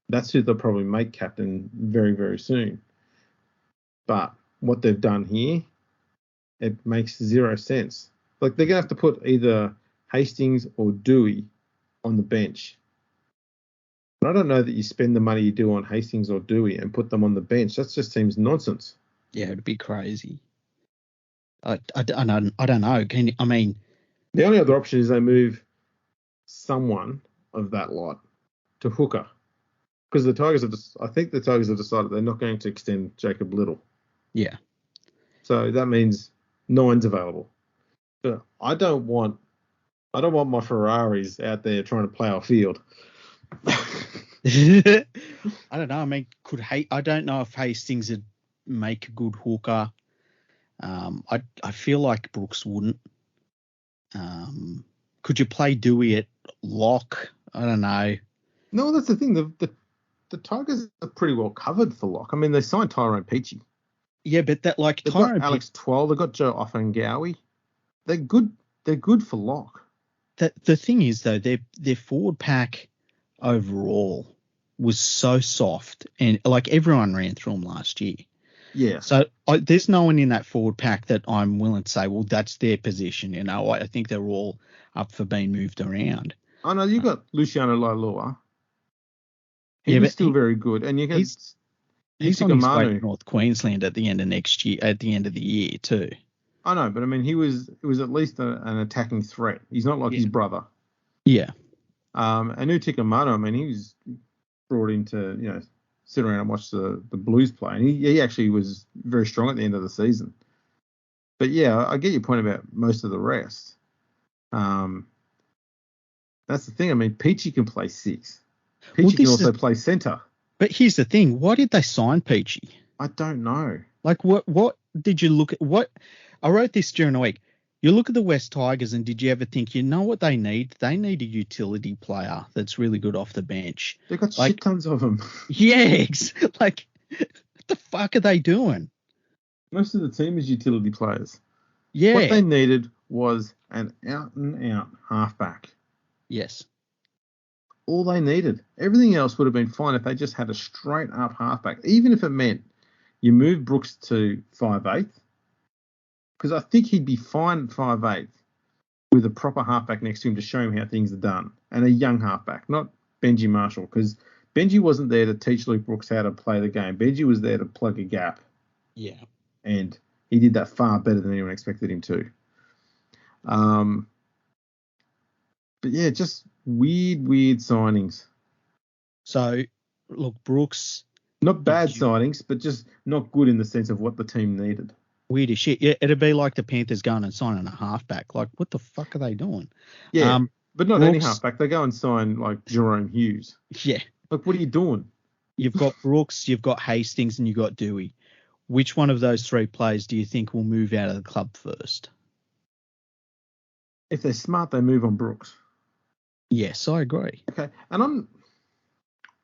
That's who they'll probably make captain very, very soon. But what they've done here, it makes zero sense. Like, they're going to have to put either Hastings or Dewey on the bench. But I don't know that you spend the money you do on Hastings or Dewey and put them on the bench. That just seems nonsense. Yeah, it'd be crazy. I don't know. The only other option is they move someone of that lot to hooker, because I think the Tigers have decided they're not going to extend Jacob Little. Yeah. So that means 9's available. But I don't want my Ferraris out there trying to play our field. I don't know. I don't know if Hastings would make a good hooker. I feel like Brooks wouldn't. Could you play Dewey at lock? I don't know. No, that's the thing. The Tigers are pretty well covered for lock. I mean, they signed Tyrone Peachey. Yeah, but that they've got Alex Twal. They've got Joe Offengawi. They're good. They're good for lock. The thing is, though, their forward pack overall was so soft, and like everyone ran through them last year. Yeah. So there's no one in that forward pack that I'm willing to say, well, that's their position. I think they're all up for being moved around. I know you got Luciano Lailua. He's still very good, and you got he's on his way to North Queensland at the end of the year too. I know, but I mean, he was at least an attacking threat. He's not like his brother. Yeah. And Utika Mano, I mean, brought in to, sit around and watch the Blues play. And he actually was very strong at the end of the season. But, yeah, I get your point about most of the rest. That's the thing. I mean, Peachy can play 6. Peachy can also play centre. But here's the thing. Why did they sign Peachy? I don't know. Like, what did you look at? I wrote this during the week. You look at the West Tigers, and did you ever think, you know what they need? They need a utility player that's really good off the bench. They've got shit tons of them. Yeah, what the fuck are they doing? Most of the team is utility players. Yeah. What they needed was an out-and-out halfback. Yes. All they needed. Everything else would have been fine if they just had a straight-up halfback, even if it meant you move Brooks to 5'8", because I think he'd be fine at 5'8", with a proper halfback next to him to show him how things are done, and a young halfback, not Benji Marshall, because Benji wasn't there to teach Luke Brooks how to play the game. Benji was there to plug a gap. Yeah. And he did that far better than anyone expected him to. But yeah, just weird signings. So, look, Brooks... Not bad signings, but just not good in the sense of what the team needed. Weird as shit. Yeah, it'd be like the Panthers going and signing a halfback. Like, what the fuck are they doing? Yeah, but not Brooks, any halfback. They go and sign, like, Jerome Hughes. Yeah. Like, what are you doing? You've got Brooks, you've got Hastings, and you've got Dewey. Which one of those 3 players do you think will move out of the club first? If they're smart, they move on Brooks. Yes, I agree. Okay, and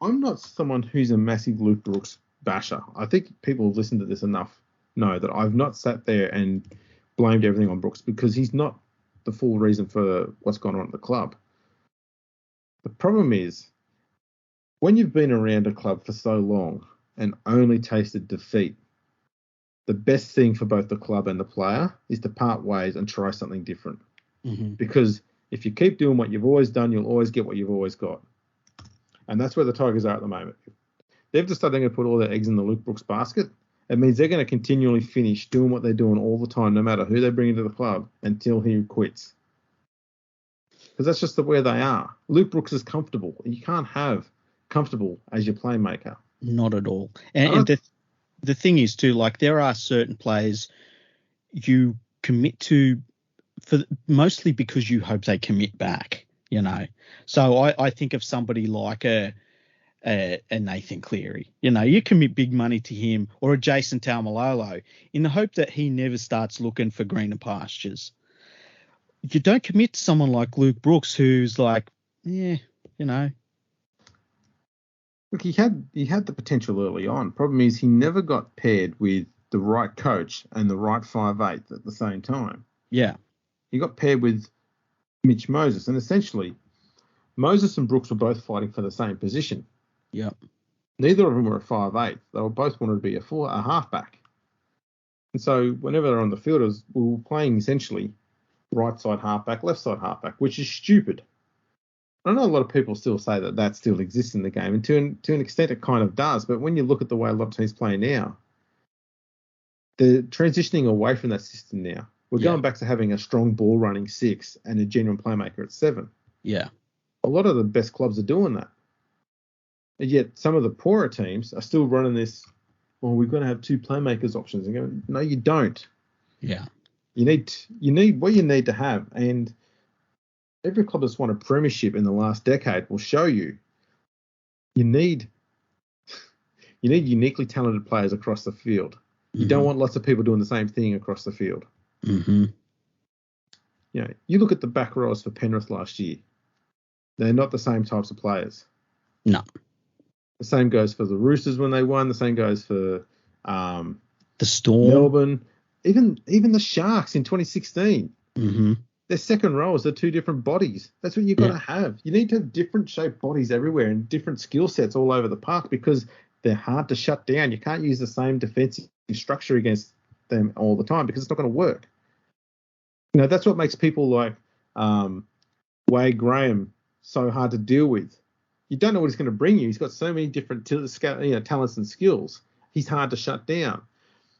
I'm not someone who's a massive Luke Brooks basher. I think people who've listened to this enough know that I've not sat there and blamed everything on Brooks, because he's not the full reason for what's gone on at the club. The problem is, when you've been around a club for so long and only tasted defeat, the best thing for both the club and the player is to part ways and try something different. Mm-hmm. Because if you keep doing what you've always done, you'll always get what you've always got. And that's where the Tigers are at the moment. They've decided they're going to put all their eggs in the Luke Brooks basket. It means they're going to continually finish doing what they're doing all the time, no matter who they bring into the club, until he quits. Because that's just where they are. Luke Brooks is comfortable. You can't have comfortable as your playmaker. Not at all. And the thing is, too, like, there are certain players you commit to mostly because you hope they commit back, So I think of somebody like a Nathan Cleary. You commit big money to him, or a Jason Taumalolo, in the hope that he never starts looking for greener pastures. You don't commit to someone like Luke Brooks, who's like, Look, he had the potential early on. Problem is, he never got paired with the right coach and the right 5'8" at the same time. Yeah. He got paired with Mitch Moses, and essentially, Moses and Brooks were both fighting for the same position. Yeah. Neither of them were a 5'8". They were both wanted to be a halfback. And so whenever they're on the field, we were playing essentially right side halfback, left side halfback, which is stupid. I know a lot of people still say that still exists in the game, and to an extent it kind of does. But when you look at the way a lot of teams play now, they're transitioning away from that system now. We're going back to having a strong ball running 6 and a genuine playmaker at 7. Yeah. A lot of the best clubs are doing that. And yet some of the poorer teams are still running this, well, we've got to have 2 playmakers options. And going, no, you don't. Yeah. You need what you need to have. And every club that's won a premiership in the last decade will show you need uniquely talented players across the field. You don't want lots of people doing the same thing across the field. Mm-hmm. You look at the back rows for Penrith last year. They're not the same types of players. No. The same goes for the Roosters when they won. The same goes for the Storm, Melbourne, even the Sharks in 2016. Mm-hmm. Their second rows are 2 different bodies. That's what you've got to have. You need to have different shaped bodies everywhere and different skill sets all over the park, because they're hard to shut down. You can't use the same defensive structure against them all the time, because it's not going to work. That's what makes people like Wade Graham so hard to deal with. You don't know what he's going to bring you. He's got so many different talents and skills. He's hard to shut down.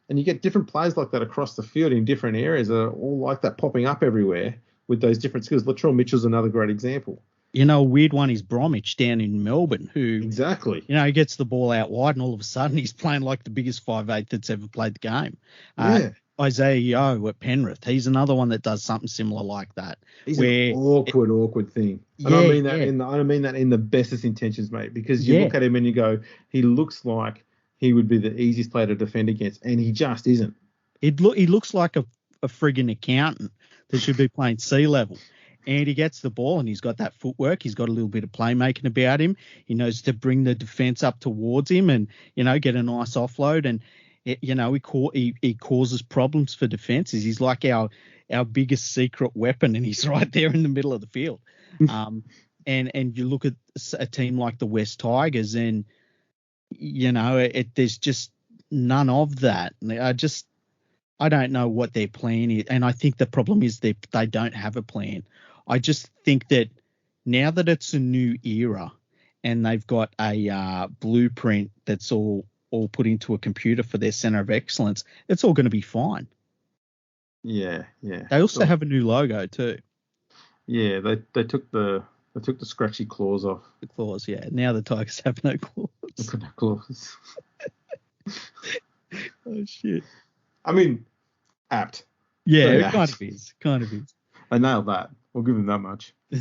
And you get different players like that across the field in different areas that are all like that, popping up everywhere with those different skills. Latrell Mitchell's another great example. A weird one is Bromwich down in Melbourne, who exactly, he gets the ball out wide, and all of a sudden he's playing like the biggest 5'8" that's ever played the game. Yeah. Isaiah Yeo at Penrith, he's another one that does something similar like that. He's an awkward thing. And I mean that in the bestest intentions, mate, because you look at him and you go, he looks like he would be the easiest player to defend against, and he just isn't. He looks like a friggin' accountant that should be playing sea level. And he gets the ball, and he's got that footwork. He's got a little bit of playmaking about him. He knows to bring the defense up towards him and, get a nice offload. And, he causes problems for defenses. He's like our biggest secret weapon, and he's right there in the middle of the field. And you look at a team like the West Tigers, and, there's just none of that. I don't know what their plan is. And I think the problem is they don't have a plan. I just think that now that it's a new era and they've got a blueprint that's all put into a computer for their center of excellence, it's all going to be fine. Yeah. They also have a new logo too. Yeah, they took the scratchy claws off. The claws, yeah. Now the Tigers have no claws. No claws. Oh shit. I mean, apt. Yeah, it kind of is. I nailed that. We'll give them that much. I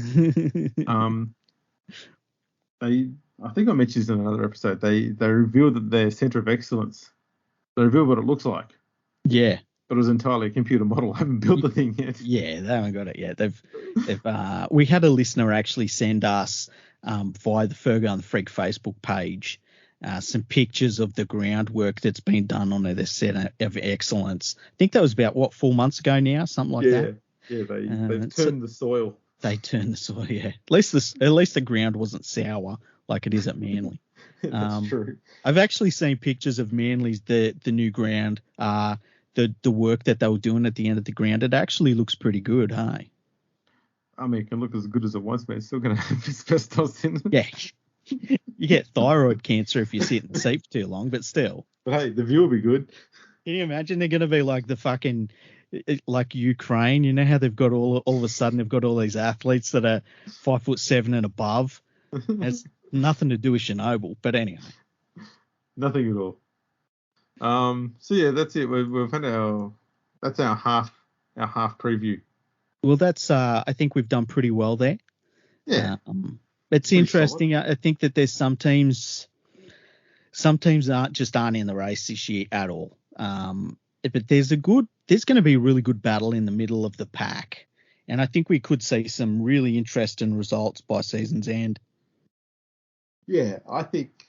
think I mentioned this in another episode. They revealed that their centre of excellence. They revealed what it looks like. Yeah, but it was entirely a computer model. I haven't built the thing yet. Yeah, they haven't got it yet. They've we had a listener actually send us via the Fergo and The Freak Facebook page some pictures of the groundwork that's been done on their centre of excellence. I think that was about 4 months ago now, something like that. Yeah, they've turned the soil. They turned the soil, yeah. At least the ground wasn't sour like it is at Manly. That's true. I've actually seen pictures of Manly's the new ground, the work that they were doing at the end of the ground. It actually looks pretty good, hey? I mean, it can look as good as it wants, but it's still going to have asbestos in it. Yeah. You get thyroid cancer if you sit in the seat for too long, but still. But hey, the view will be good. Can you imagine they're going to be like the fucking, like Ukraine? You know how they've got all of a sudden they've got all these athletes that are 5'7" and above. Has nothing to do with Chernobyl, but anyway. Nothing at all. So yeah, that's it. We've had that's our half preview. Well, that's I think we've done pretty well there. Yeah. It's pretty interesting. Solid. I think that there's some teams aren't in the race this year at all. But there's going to be a really good battle in the middle of the pack, and I think we could see some really interesting results by season's end. Yeah, I think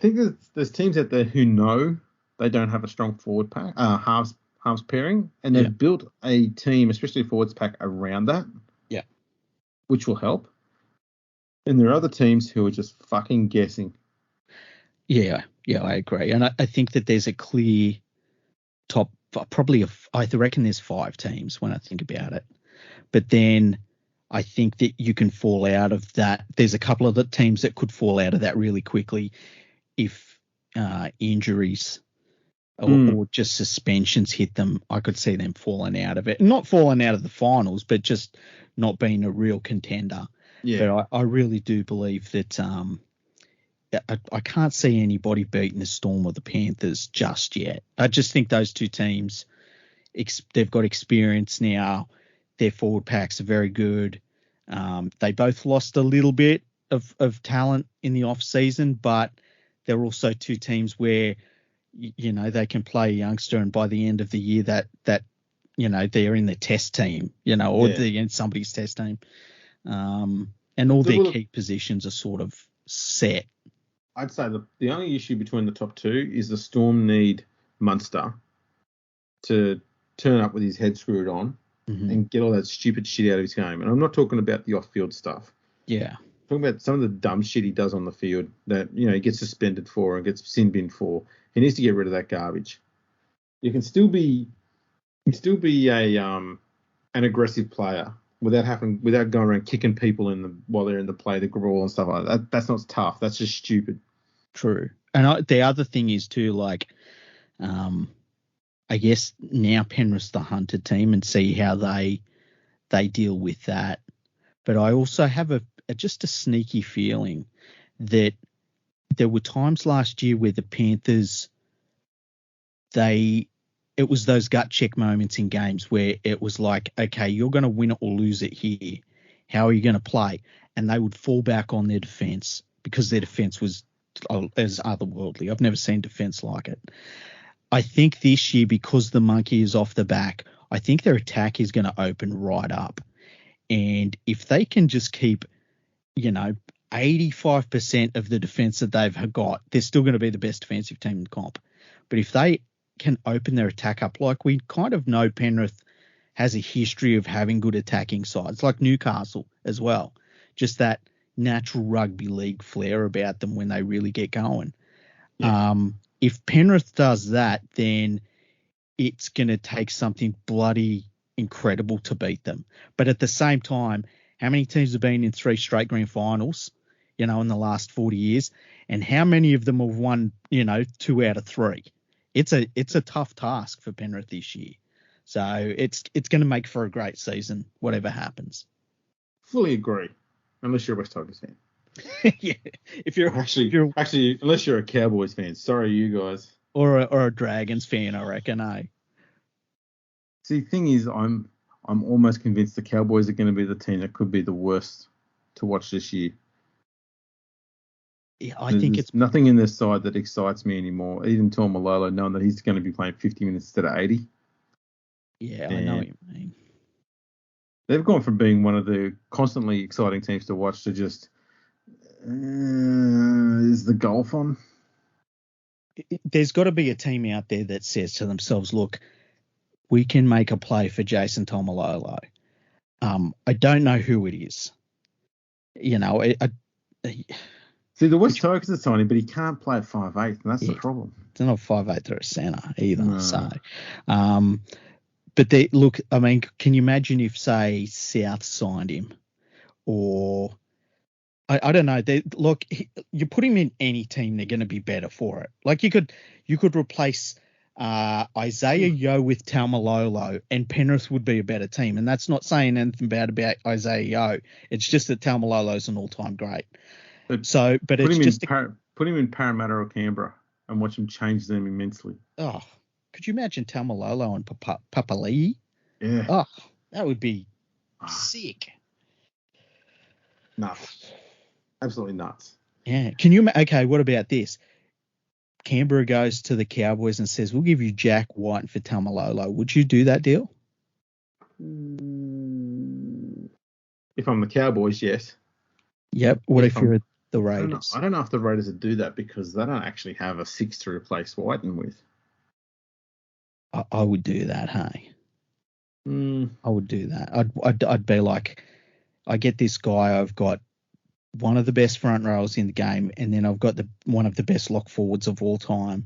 there's teams out there who know they don't have a strong forward pack, halves pairing, and they've built a team, especially a forwards pack, around that. Yeah, which will help. And there are other teams who are just fucking guessing. Yeah, I agree, and I think that there's a clear top. I reckon there's 5 teams when I think about it, but then I think that you can fall out of that. There's a couple of the teams that could fall out of that really quickly if injuries or just suspensions hit them. I could see them falling out of it. Not falling out of the finals, but just not being a real contender. Yeah. But I really do believe that I can't see anybody beating the Storm or the Panthers just yet. I just think those two teams, they've got experience now. Their forward packs are very good. They both lost a little bit of talent in the off season, but they're also two teams where they can play a youngster, and by the end of the year that they're in the test team, or they're in somebody's test team, and all their key positions are sort of set. I'd say the only issue between the top two is the Storm need Munster to turn up with his head screwed on. Mm-hmm. And get all that stupid shit out of his game. And I'm not talking about the off-field stuff. Yeah. I'm talking about some of the dumb shit he does on the field that, he gets suspended for and gets sin bin for. He needs to get rid of that garbage. You can still be an aggressive player without going around kicking people while they're in the play, the brawl and stuff like that. That's not tough. That's just stupid. True. And the other thing is too, like, I guess now Penrith's the hunted team and see how they deal with that. But I also have just a sneaky feeling that there were times last year where the Panthers, it was those gut check moments in games where it was like, okay, you're going to win it or lose it here. How are you going to play? And they would fall back on their defense because their defense was as otherworldly. I've never seen defense like it. I think this year, because the monkey is off the back, I think their attack is going to open right up. And if they can just keep, 85% of the defense that they've got, they're still going to be the best defensive team in the comp. But if they can open their attack up, like we kind of know Penrith has a history of having good attacking sides, like Newcastle as well. Just that natural rugby league flair about them when they really get going. Yeah. If Penrith does that, then it's going to take something bloody incredible to beat them. But at the same time, how many teams have been in 3 straight grand finals, in the last 40 years? And how many of them have won, 2 out of 3? It's a tough task for Penrith this year. So it's going to make for a great season, whatever happens. Fully agree, unless you're a West Tigers fan. Yeah, if you're unless you're a Cowboys fan. Sorry, you guys. Or a Dragons fan, I reckon. See, the thing is, I'm almost convinced the Cowboys are going to be the team that could be the worst to watch this year. Yeah, I think it's nothing in their side that excites me anymore. Even Tom Malolo, knowing that he's going to be playing 50 minutes instead of 80. Yeah, I know what you mean. They've gone from being one of the constantly exciting teams to watch to just is the golf on? There's got to be a team out there that says to themselves, look, we can make a play for Jason Taumalolo. I don't know who it is. See, the West Tigers are tiny, but he can't play at 5'8", and that's the problem. They're not 5'8", they're a centre either. No. So, but look, I mean, can you imagine if, say, South signed him, or I don't know. Look, you put him in any team, they're going to be better for it. Like you could replace Isaiah Yeo with Taumalolo, and Penrith would be a better team. And that's not saying anything bad about Isaiah Yeo. It's just that Taumalolo's an all-time great. Put him in Parramatta or Canberra and watch him change them immensely. Oh, could you imagine Taumalolo and Papali'i? Yeah. Oh, that would be sick. Nuts. Absolutely nuts. Yeah. Okay, what about this? Canberra goes to the Cowboys and says, we'll give you Jack White for Taumalolo. Would you do that deal? If I'm the Cowboys, yes. Yep. What if you're the Raiders? I don't know if the Raiders would do that because they don't actually have a 6 to replace Whiten with. I would do that, hey? I would do that. I'd be like, I get this guy, I've got one of the best front rows in the game, and then I've got one of the best lock forwards of all time,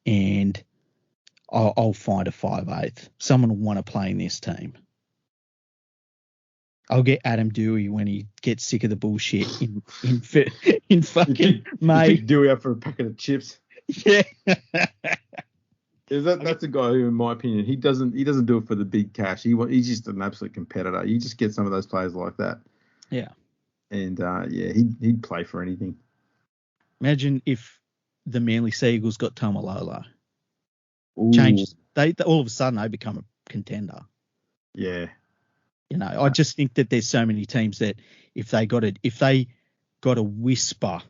and I'll find a 5'8". Someone will want to play in this team. I'll get Adam Dewey when he gets sick of the bullshit in fucking May. Pick Dewey up for a packet of chips. Yeah. That's a guy who, in my opinion, he doesn't do it for the big cash. He's just an absolute competitor. You just get some of those players like that. Yeah. And he'd play for anything. Imagine if the Manly Seagulls got Taumalolo. Ooh. Changes. They all of a sudden they become a contender. Yeah. I just think that there's so many teams that if they got a whisper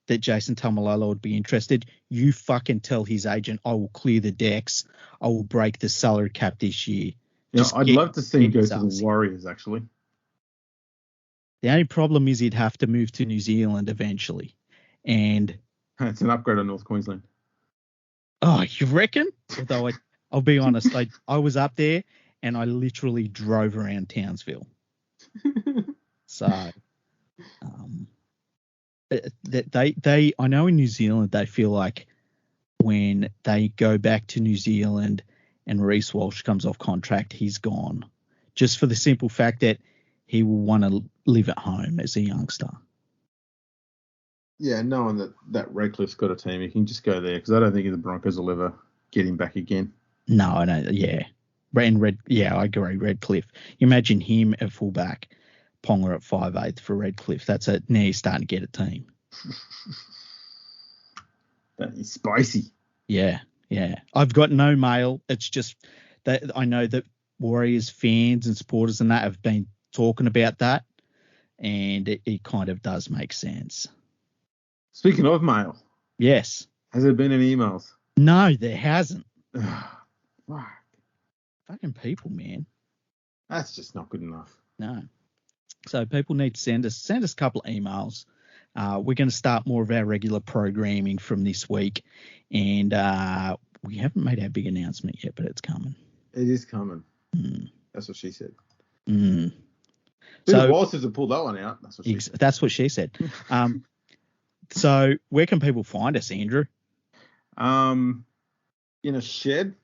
that Jason Taumalolo would be interested, you fucking tell his agent, I will clear the decks. I will break the salary cap this year. I'd love to see him go to the Warriors, actually. The only problem is he'd have to move to New Zealand eventually. And it's an upgrade on North Queensland. Oh, you reckon? Although I'll be honest, I was up there and I literally drove around Townsville. So I know in New Zealand they feel like when they go back to New Zealand and Reece Walsh comes off contract, he's gone. Just for the simple fact that he will want to live at home as a youngster. Yeah, knowing that Redcliffe's got a team, he can just go there because I don't think the Broncos will ever get him back again. No, I don't. Yeah. I agree, Redcliffe. Imagine him at fullback. Ponga at 5'8" for Redcliffe. That's it. Now you're starting to get a team. That is spicy. Yeah. I've got no mail. It's just that I know that Warriors fans and supporters and that have been talking about that, and it kind of does make sense. Speaking of mail. Yes. Has there been any emails? No, there hasn't. Fuck. Fucking people, man. That's just not good enough. No. So people need to send us a couple of emails. We're going to start more of our regular programming from this week, and we haven't made our big announcement yet, but it's coming. It is coming. Mm. That's what she said. Mm. So the Walters have pulled that one out. That's what she said. So where can people find us, Andrew? In a shed.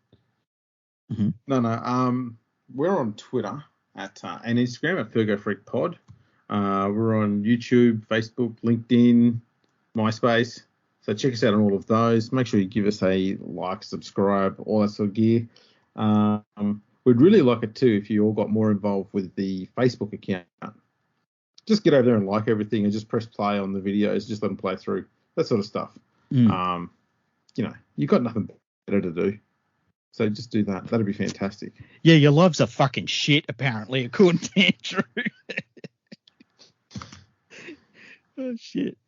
Mm-hmm. No. We're on Twitter and Instagram at Fergo Freak Pod. We're on YouTube, Facebook, LinkedIn, MySpace. So check us out on all of those. Make sure you give us a like, subscribe, all that sort of gear. We'd really like it too if you all got more involved with the Facebook account. Just get over there and like everything and just press play on the videos. Just let them play through. That sort of stuff. Mm. You've got nothing better to do. So just do that. That'd be fantastic. Yeah, your lives are fucking shit, apparently, according to Andrew. Oh, shit.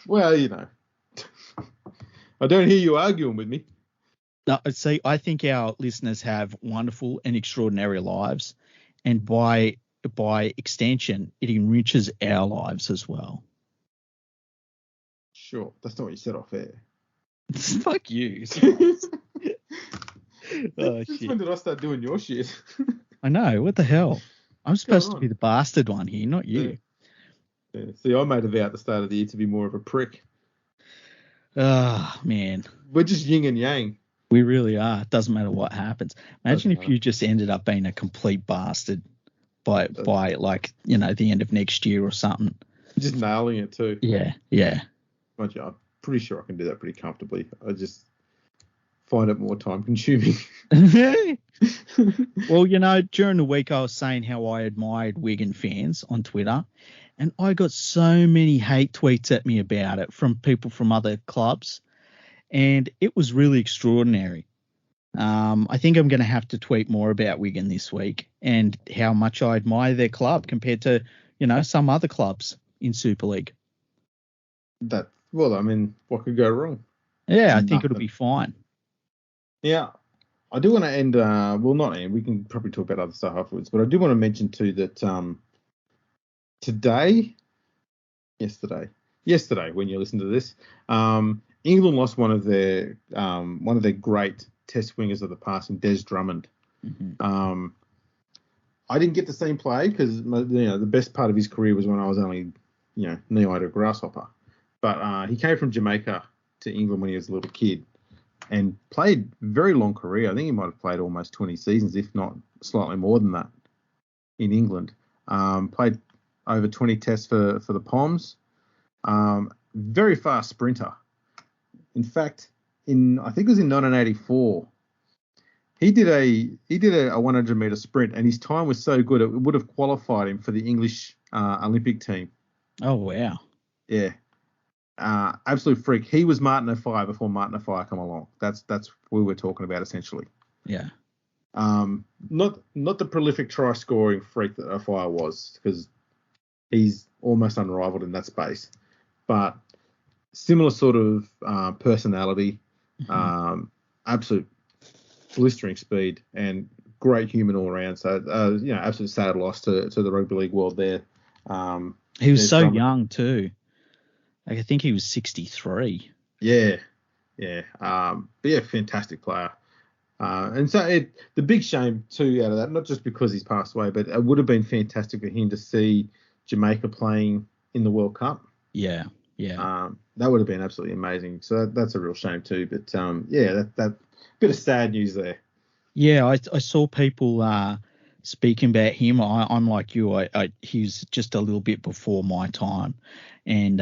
Well, I don't hear you arguing with me. No, see, I think our listeners have wonderful and extraordinary lives, and by extension, it enriches our lives as well. Sure, that's not what you said off air. Fuck you. Oh, shit. When did I start doing your shit? I know. What the hell? I'm supposed to be the bastard one here, not you. Yeah. See, I made a vow at the start of the year to be more of a prick. Oh, man. We're just yin and yang. We really are. It doesn't matter what happens. Imagine if you just ended up being a complete bastard by like, the end of next year or something. Just nailing it too. Yeah. I'm pretty sure I can do that pretty comfortably. I just find it more time consuming. Well, during the week I was saying how I admired Wigan fans on Twitter, and I got so many hate tweets at me about it from people from other clubs, and it was really extraordinary. I think I'm going to have to tweet more about Wigan this week and how much I admire their club compared to, some other clubs in Super League. What could go wrong? Yeah, I think it'll be fine. Yeah, I do want to end. Not end. We can probably talk about other stuff afterwards. But I do want to mention too that yesterday, when you listen to this, England lost one of their great Test wingers of the past, in Des Drummond. Mm-hmm. I didn't get to see him play because the best part of his career was when I was only knee-high to a grasshopper. But he came from Jamaica to England when he was a little kid. And played very long career. I think he might have played almost 20 seasons, if not slightly more than that, in England. Played over 20 tests for the Poms. Very fast sprinter. In fact, I think it was in 1984, he did a 100-meter sprint, and his time was so good it would have qualified him for the English Olympic team. Oh wow! Yeah. Absolute freak. He was Martin O'Fire before Martin O'Fire come along. That's what we're talking about essentially. Yeah. Not the prolific try scoring freak that O'Fire was, because he's almost unrivaled in that space. But similar sort of personality, absolute blistering speed, and great human all around. So absolute sad loss to the rugby league world there. He was so young too. I think he was 63. Yeah. But yeah, fantastic player. And so the big shame too out of that, not just because he's passed away, but it would have been fantastic for him to see Jamaica playing in the World Cup. Yeah. That would have been absolutely amazing. So that's a real shame too. But that bit of sad news there. Yeah, I saw people speaking about him. I'm like you. He was just a little bit before my time, and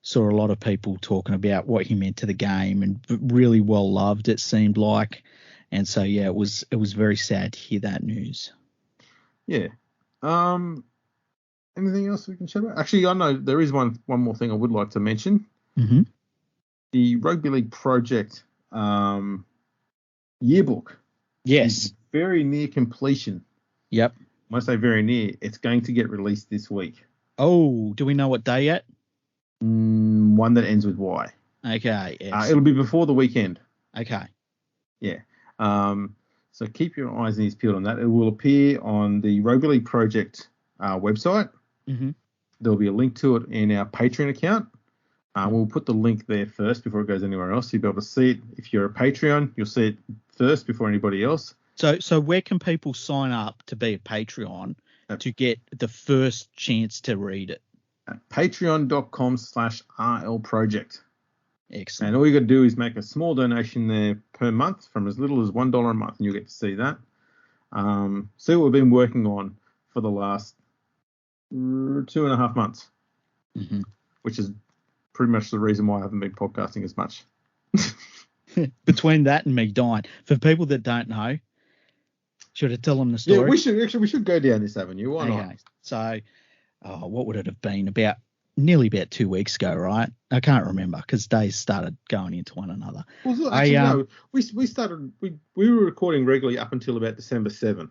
saw a lot of people talking about what he meant to the game, and really well loved, it seemed like. And so yeah, it was very sad to hear that news. Yeah. anything else we can chat about? Actually, I know there is one more thing I would like to mention. Mm-hmm. The Rugby League Project yearbook. Yes. Is very near completion. Yep. When I say very near, it's going to get released this week. Oh, do we know what day yet? One that ends with Y. Okay. Yes. It'll be before the weekend. Okay. Yeah. So keep your eyes and ears peeled on that. It will appear on the Rugby League Project website. Mm-hmm. There'll be a link to it in our Patreon account. We'll put the link there first before it goes anywhere else. You'll be able to see it. If you're a Patreon, you'll see it first before anybody else. So where can people sign up to be a Patreon to get the first chance to read it? At patreon.com/RL Project. Excellent. And all you got to do is make a small donation there per month from as little as $1 a month, and you'll get to see that. See what we've been working on for the last 2.5 months, mm-hmm. which is pretty much the reason why I haven't been podcasting as much. Between that and me dying. For people that don't know, should I tell them the story? Yeah, we should go down this avenue. Why not? So, what would it have been? Nearly about 2 weeks ago, right? I can't remember because days started going into one another. Well, actually, no. We were recording regularly up until about December 7.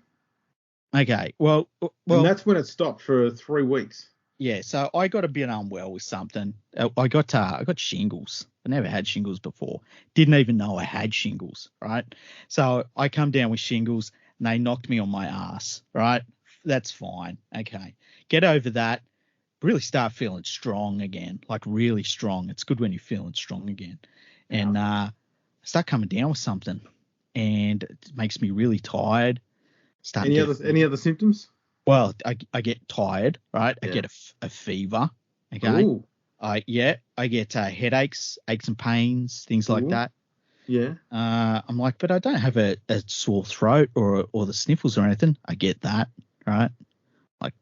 Okay. Well, and that's when it stopped for 3 weeks. Yeah. So I got a bit unwell with something. I got shingles. I never had shingles before. Didn't even know I had shingles, right? So I come down with shingles and they knocked me on my ass, right? That's fine. Okay. Get over that. Really start feeling strong again, like really strong. It's good when you're feeling strong again. And start coming down with something, and it makes me really tired. Any other symptoms? Well, I get tired, right? Yeah. I get a fever. Okay. Ooh. I get headaches, aches and pains, things like that. Yeah. I'm like, but I don't have a sore throat or the sniffles or anything. I get that, right? Like,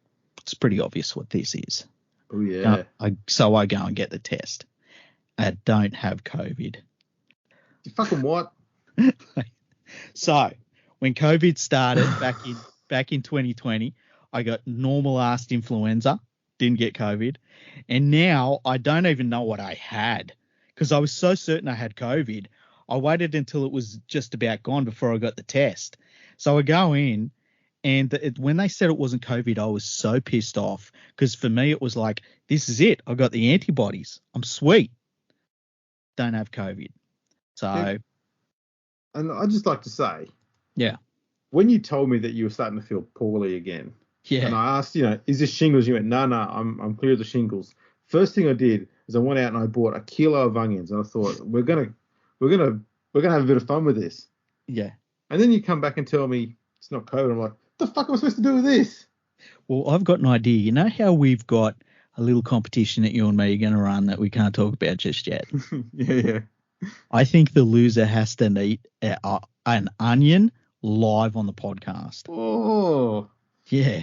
it's pretty obvious what this is. Oh, yeah. So I go and get the test. I don't have COVID. You fucking what? So when COVID started back in 2020, I got normal ass influenza, didn't get COVID. And now I don't even know what I had because I was so certain I had COVID. I waited until it was just about gone before I got the test. So I go in. And when they said it wasn't COVID, I was so pissed off because for me it was like, this is it. I got the antibodies. I'm sweet. Don't have COVID. So. Yeah. And I'd just like to say. Yeah. When you told me that you were starting to feel poorly again. Yeah. And I asked, is this shingles? You went, no, I'm clear of the shingles. First thing I did is I went out and I bought a kilo of onions and I thought we're gonna have a bit of fun with this. Yeah. And then you come back and tell me it's not COVID. I'm like, what the fuck am I supposed to do with this? Well, I've got an idea. You know how we've got a little competition that you and me are going to run that we can't talk about just yet? Yeah. I think the loser has to eat an onion live on the podcast. Oh. Yeah.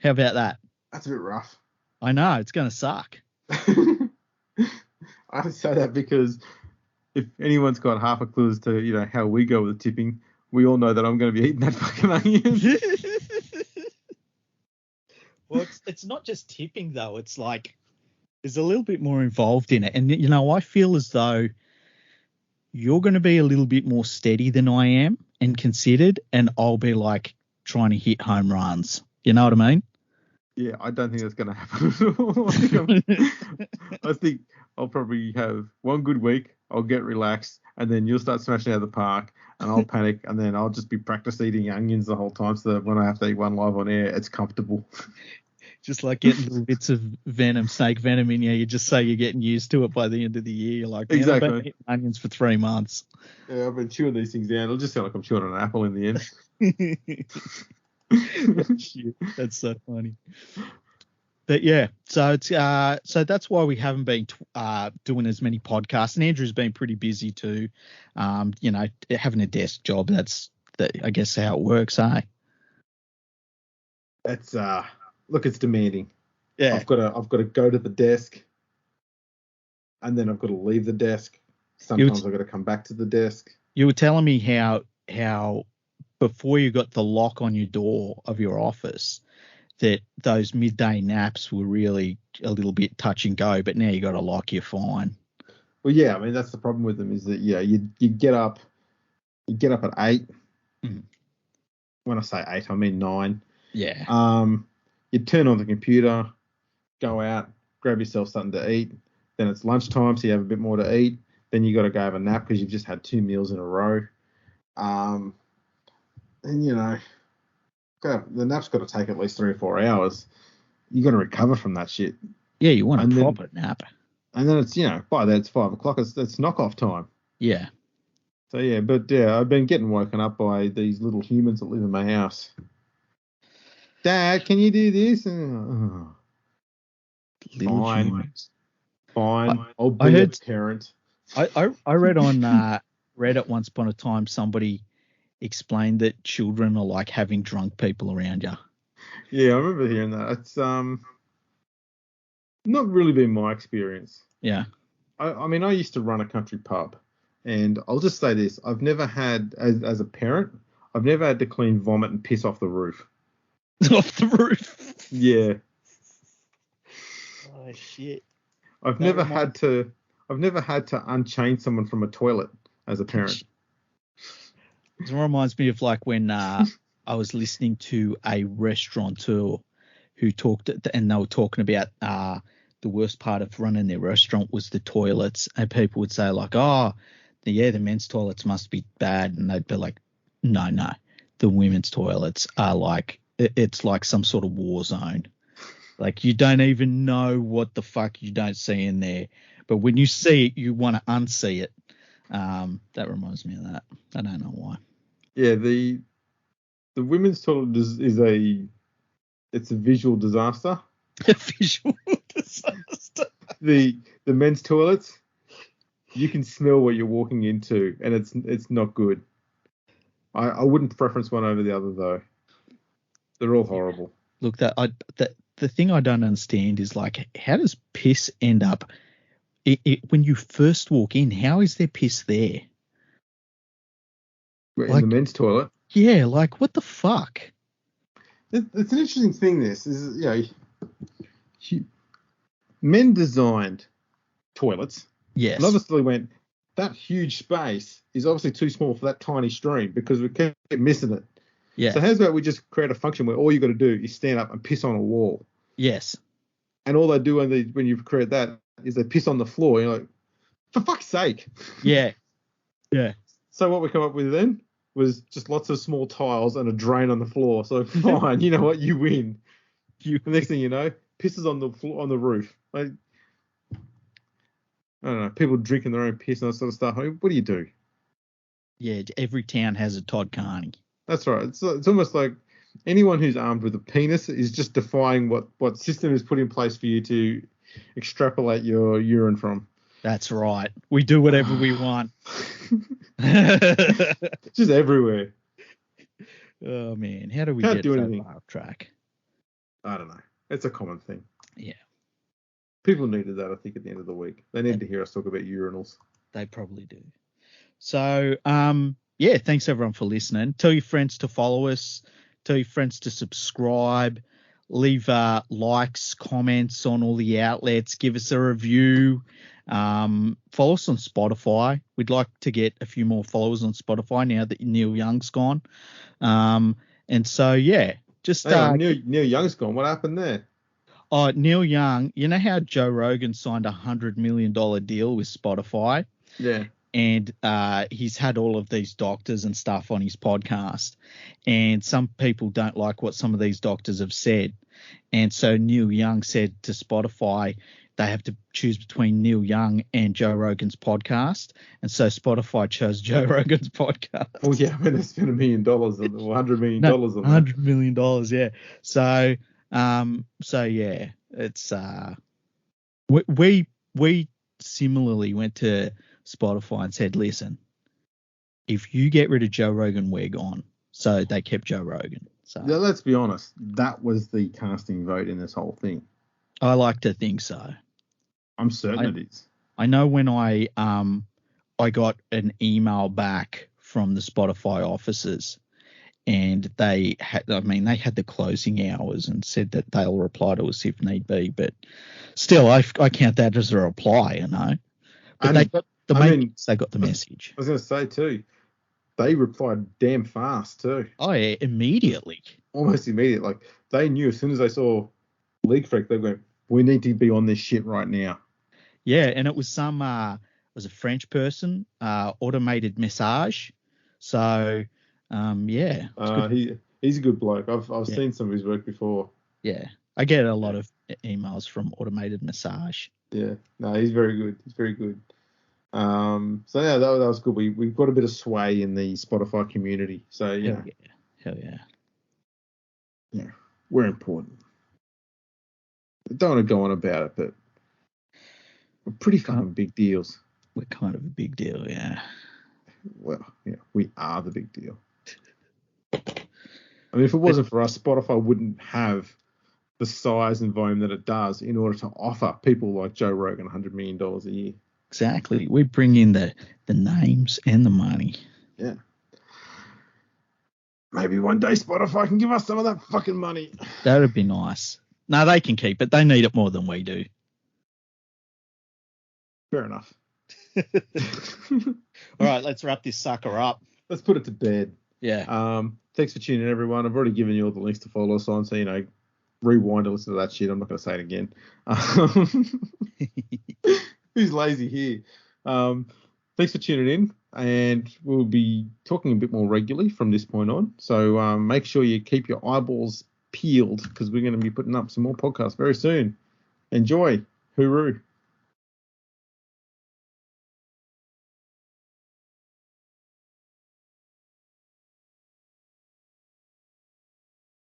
How about that? That's a bit rough. I know. It's going to suck. I say that because if anyone's got half a clue as to, how we go with the tipping, we all know that I'm going to be eating that fucking onion. Well, it's not just tipping, though. It's like there's a little bit more involved in it. And, I feel as though you're going to be a little bit more steady than I am and considered, and I'll be like trying to hit home runs. You know what I mean? Yeah, I don't think that's going to happen. I think I'll probably have one good week. I'll get relaxed, and then you'll start smashing out of the park, and I'll panic, and then I'll just be practice eating onions the whole time so that when I have to eat one live on air, it's comfortable. Just like getting little bits of snake venom in you. You just say you're getting used to it by the end of the year. You're like, exactly. I've been eating onions for 3 months. Yeah, I've been chewing these things down. It'll just sound like I'm chewing on an apple in the end. That's so funny. But yeah, so it's so that's why we haven't been doing as many podcasts. And Andrew's been pretty busy too. Having a desk job. That's I guess how it works, eh? That's look, it's demanding. Yeah, I've got to go to the desk, and then I've got to leave the desk. Sometimes I've got to come back to the desk. You were telling me how before you got the lock on your door of your office, that those midday naps were really a little bit touch and go, but now you got to lock your fine. Well, yeah, I mean that's the problem with them is that you get up at 8. Mm. When I say 8, I mean 9. Yeah. You turn on the computer, go out, grab yourself something to eat. Then it's lunchtime, so you have a bit more to eat. Then you got to go have a nap because you've just had 2 meals in a row. And the nap's got to take at least 3 or 4 hours. You got to recover from that shit. Yeah, you want a proper nap. And then it's, by then it's 5 o'clock. It's knock-off time. Yeah. So, I've been getting woken up by these little humans that live in my house. Dad, can you do this? And, little humans. Fine. I'll be a parent. I read on Reddit once upon a time somebody explained that children are like having drunk people around you. Yeah, I remember hearing that. It's not really been my experience. Yeah. I mean, I used to run a country pub, and I'll just say this: I've never had, as a parent, I've never had to clean vomit and piss off the roof. Off the roof. Yeah. Oh shit. I've never had to unchain someone from a toilet as a parent. It reminds me of like when I was listening to a restaurateur who talked, and they were talking about the worst part of running their restaurant was the toilets, and people would say like, the men's toilets must be bad, and they'd be like, no, the women's toilets are like, it's like some sort of war zone. Like you don't even know what the fuck you don't see in there, but when you see it, you want to unsee it. That reminds me of that. I don't know why. Yeah, the women's toilet it's a visual disaster. A visual disaster. The men's toilets, you can smell what you're walking into, and it's not good. I wouldn't preference one over the other though. They're all horrible. Look, the thing I don't understand is like, how does piss end up when you first walk in? How is there piss there? In the men's toilet? Yeah, like what the fuck? It's an interesting thing. This is, men designed toilets. Yes. And obviously went, that huge space is obviously too small for that tiny stream because we keep missing it. Yeah. So how's about we just create a function where all you got to do is stand up and piss on a wall? Yes. And all they do when you create that is they piss on the floor. You're like, for fuck's sake. Yeah. Yeah. So what we come up with then was just lots of small tiles and a drain on the floor. So fine, you know what? You win. The next thing you know, pisses on the floor, on the roof. Like, I don't know. People drinking their own piss and that sort of stuff. I mean, what do you do? Yeah, every town has a Todd Carney. That's right. It's almost like anyone who's armed with a penis is just defying what system is put in place for you to extrapolate your urine from. That's right. We do whatever we want. It's just everywhere. Oh man, how do we Can't get do so anything. far off track? I don't know. It's a common thing. Yeah. People needed that, I think, at the end of the week. They need to hear us talk about urinals. They probably do. So, thanks everyone for listening. Tell your friends to follow us. Tell your friends to subscribe. Leave likes, comments on all the outlets. Give us a review. Follow us on Spotify. We'd like to get a few more followers on Spotify now that Neil Young's gone. And so, just Neil Young's gone. What happened there? Oh, Neil Young, you know how Joe Rogan signed a $100 million deal with Spotify? Yeah. And he's had all of these doctors and stuff on his podcast. And some people don't like what some of these doctors have said. And so Neil Young said to Spotify they have to choose between Neil Young and Joe Rogan's podcast. And so Spotify chose Joe Rogan's podcast. Well, yeah, I mean, they spent $1 million or $100 million on that. $100 million, yeah. So it's we similarly went to Spotify and said, listen, if you get rid of Joe Rogan, we're gone. So they kept Joe Rogan. So yeah, let's be honest, that was the casting vote in this whole thing. I like to think so. I'm certain it is. I know when I got an email back from the Spotify offices, and they had the closing hours and said that they'll reply to us if need be. But still, I count that as a reply, you know. But they got the message. I was going to say too, they replied damn fast too. Oh yeah, immediately. Almost immediate. Like they knew as soon as they saw LeagueFreak, they went, "We need to be on this shit right now." Yeah, and it was a French person, automated message. So, yeah. He's a good bloke. I've seen some of his work before. Yeah, I get a lot of emails from automated massage. Yeah, no, he's very good. He's very good. So yeah, that was good. We've got a bit of sway in the Spotify community. So yeah. Hell yeah. Yeah, we're important. I don't want to go on about it, but we're pretty fucking big deals. We're kind of a big deal, yeah. Well, yeah, we are the big deal. I mean, if it wasn't for us, Spotify wouldn't have the size and volume that it does in order to offer people like Joe Rogan $100 million a year. Exactly. We bring in the names and the money. Yeah. Maybe one day Spotify can give us some of that fucking money. That would be nice. No, they can keep it. They need it more than we do. Fair enough. All right, let's wrap this sucker up. Let's put it to bed. Yeah. Thanks for tuning in, everyone. I've already given you all the links to follow us on, so, rewind to listen to that shit. I'm not going to say it again. Who's lazy here? Thanks for tuning in, and we'll be talking a bit more regularly from this point on. So make sure you keep your eyeballs peeled, because we're going to be putting up some more podcasts very soon. Enjoy. Hooroo.